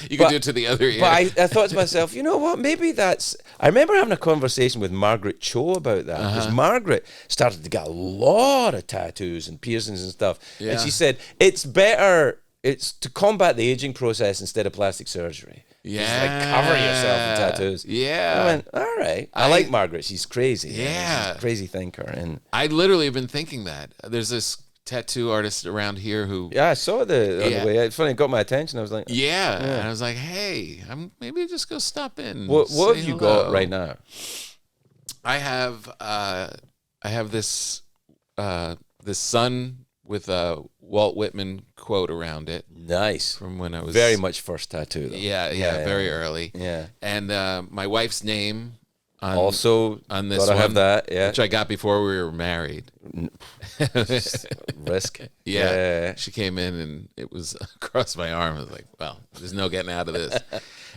A: You could do it to the other ear.
B: But I thought to myself, you know what? Maybe that's. I remember having a conversation with Margaret Cho about that, because Margaret started to get a lot of tattoos and piercings and stuff, and she said it's better. It's to combat the aging process instead of plastic surgery.
A: Yeah.
B: Just like cover yourself in tattoos.
A: Yeah.
B: I went, all right. I like Margaret. She's crazy.
A: Yeah.
B: She's a crazy thinker. And
A: I literally have been thinking that. There's this tattoo artist around here who...
B: yeah, I saw it the other way. It's funny, it got my attention. I was like...
A: Yeah. And I was like, hey, maybe just go stop in.
B: What have you
A: hello.
B: got right now?
A: I have this sun with a Walt Whitman quote around it.
B: Nice.
A: From when I was...
B: very much first tattoo, though.
A: Yeah, very early.
B: Yeah.
A: And my wife's name
B: also
A: on this
B: gotta
A: one,
B: have that, yeah.
A: which I got before we were married.
B: Risk.
A: Yeah. She came in and it was across my arm. I was like, well, there's no getting out of this.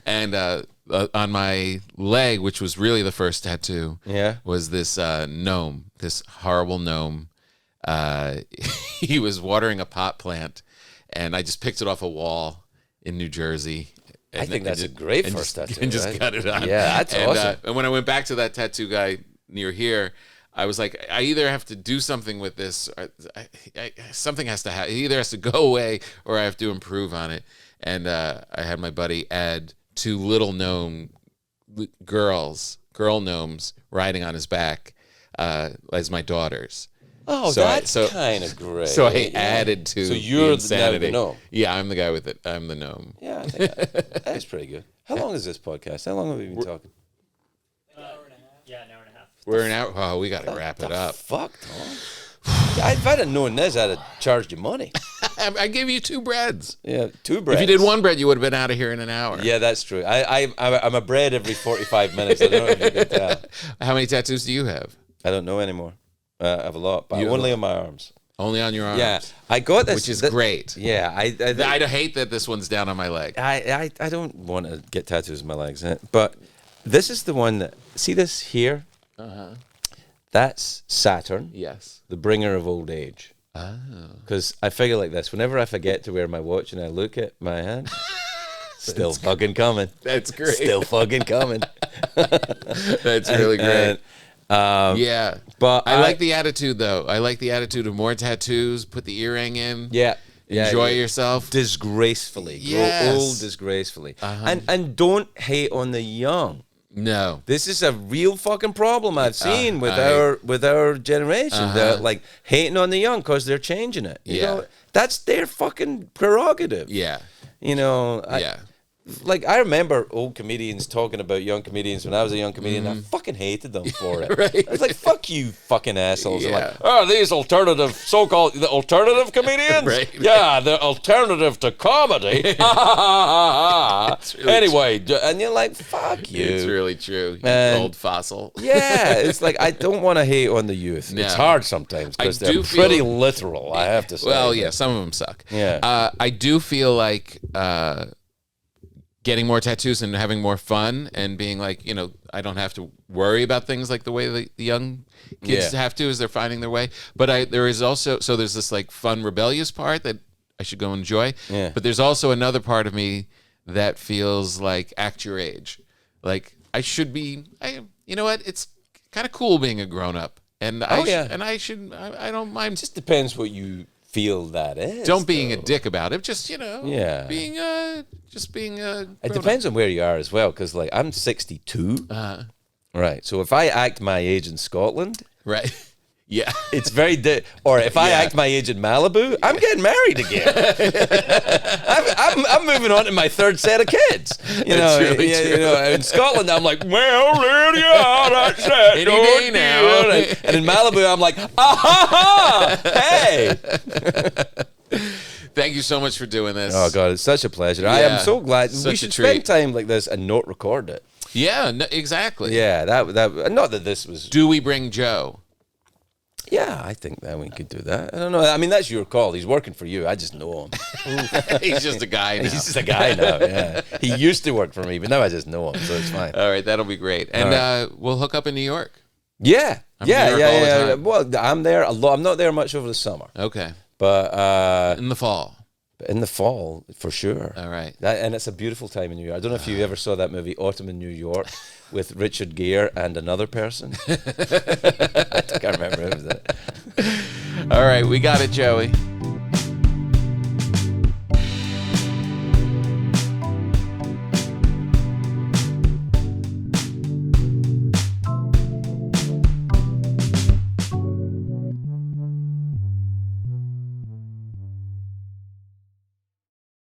A: And on my leg, which was really the first tattoo, was this gnome, this horrible gnome. He was watering a pot plant, and I just picked it off a wall in New Jersey.
B: I think that's a great first tattoo.
A: And just got it on.
B: Yeah, that's awesome.
A: And when I went back to that tattoo guy near here, I was like, I either have to do something with this, or something has to happen. It either has to go away, or I have to improve on it. And I had my buddy add 2 little gnome girl gnomes riding on his back as my daughters.
B: Oh, so that's kind of great.
A: So I added to.
B: So you're
A: the insanity.
B: the gnome.
A: Yeah, I'm the guy with it. I'm the gnome.
B: Yeah, I think that's pretty good. How long is this podcast? How long have we been talking?
D: An hour and a half. Yeah, an hour and a half.
A: We're an hour. Oh, we got to wrap it up.
B: Fuck, Tom. If I'd have known this, I'd have charged you money.
A: I gave you 2 breads.
B: Yeah, 2 breads.
A: If you did 1 bread, you would have been out of here in an hour.
B: Yeah, that's true. I'm a bread every 45 minutes. I don't know if you can tell.
A: How many tattoos do you have?
B: I don't know anymore. I have a lot, but
A: You have
B: only
A: a-
B: on my arms.
A: Only on your arms.
B: Yeah, I got this,
A: Which is great.
B: Yeah, I
A: hate that this one's down on my leg.
B: I don't want to get tattoos on my legs, but this is the one that, see this here? That's Saturn,
A: Yes.
B: the bringer of old age.
A: Oh.
B: Because I figure like this, whenever I forget to wear my watch and I look at my hand, still fucking coming.
A: That's great.
B: Still fucking coming.
A: That's really great. Yeah.
B: But
A: I like the attitude, though. I like the attitude of more tattoos, put the earring in.
B: Yeah.
A: Enjoy yourself.
B: Disgracefully.
A: Yes.
B: Grow old disgracefully. And don't hate on the young.
A: No.
B: This is a real fucking problem I've seen with our generation. They're like hating on the young because they're changing it. You know, that's their fucking prerogative.
A: Yeah.
B: You know,
A: Yeah.
B: I remember old comedians talking about young comedians when I was a young comedian. I fucking hated them for it.
A: Right.
B: I was like, fuck you fucking assholes.
A: Yeah.
B: Like, oh, these alternative, so-called the alternative comedians?
A: Right.
B: Yeah, the alternative to comedy.
A: Really
B: Anyway, and you're like, fuck you.
A: It's really true. You
B: And-
A: old fossil.
B: Yeah, it's like I don't want to hate on the youth.
A: No.
B: It's hard sometimes because
A: I
B: they're
A: do feel-
B: pretty literal, I have to say.
A: Well, yeah, some of them suck.
B: Yeah.
A: I do feel like getting more tattoos and having more fun and being like, you know, I don't have to worry about things like the way the young kids
B: Yeah.
A: have to as they're finding their way. But there is also, so there's this like fun, rebellious part that I should go enjoy.
B: Yeah.
A: But there's also another part of me that feels like act your age. Like I should be, you know what? It's kind of cool being a grown up. And I don't mind.
B: It just depends what you feel that is.
A: Don't being a dick about it. Just, you know,
B: Yeah.
A: being a
B: It depends on where you are as well, because like I'm 62. Right. So if I act my age in Scotland,
A: Right. Yeah.
B: it's very or if I
A: Yeah.
B: act my age in Malibu, I'm getting married again. I'm moving on to my 3rd set of kids. You know,
A: really
B: yeah,
A: true.
B: you know, in Scotland I'm like, well, yeah, that's it.
A: Any
B: don't
A: day
B: you?
A: now.
B: And in Malibu I'm like, hey.
A: Thank you so much for doing this.
B: Oh God, it's such a pleasure. I am
A: Yeah,
B: so glad.
A: such
B: We
A: a
B: should
A: treat.
B: spend time like this and not record it.
A: Yeah, no, exactly.
B: Yeah, that not that this was.
A: Do we bring Joe?
B: Yeah, I think that we could do that. I don't know. I mean, that's your call. He's working for you. I just know him.
A: He's just a guy now.
B: He's just a guy now. Yeah, he used to work for me, but now I just know him, so it's fine.
A: All right, that'll be great. And we'll hook up in New York.
B: Yeah,
A: I'm in New York all the time.
B: Well, I'm there a lot. I'm not there much over the summer,
A: Okay.
B: but
A: In the fall.
B: in the fall for sure.
A: All right.
B: And it's a beautiful time in New York. I don't know if you ever saw that movie Autumn in New York with Richard Gere and another person. I can't remember who was it.
A: All right, we got it, Joey.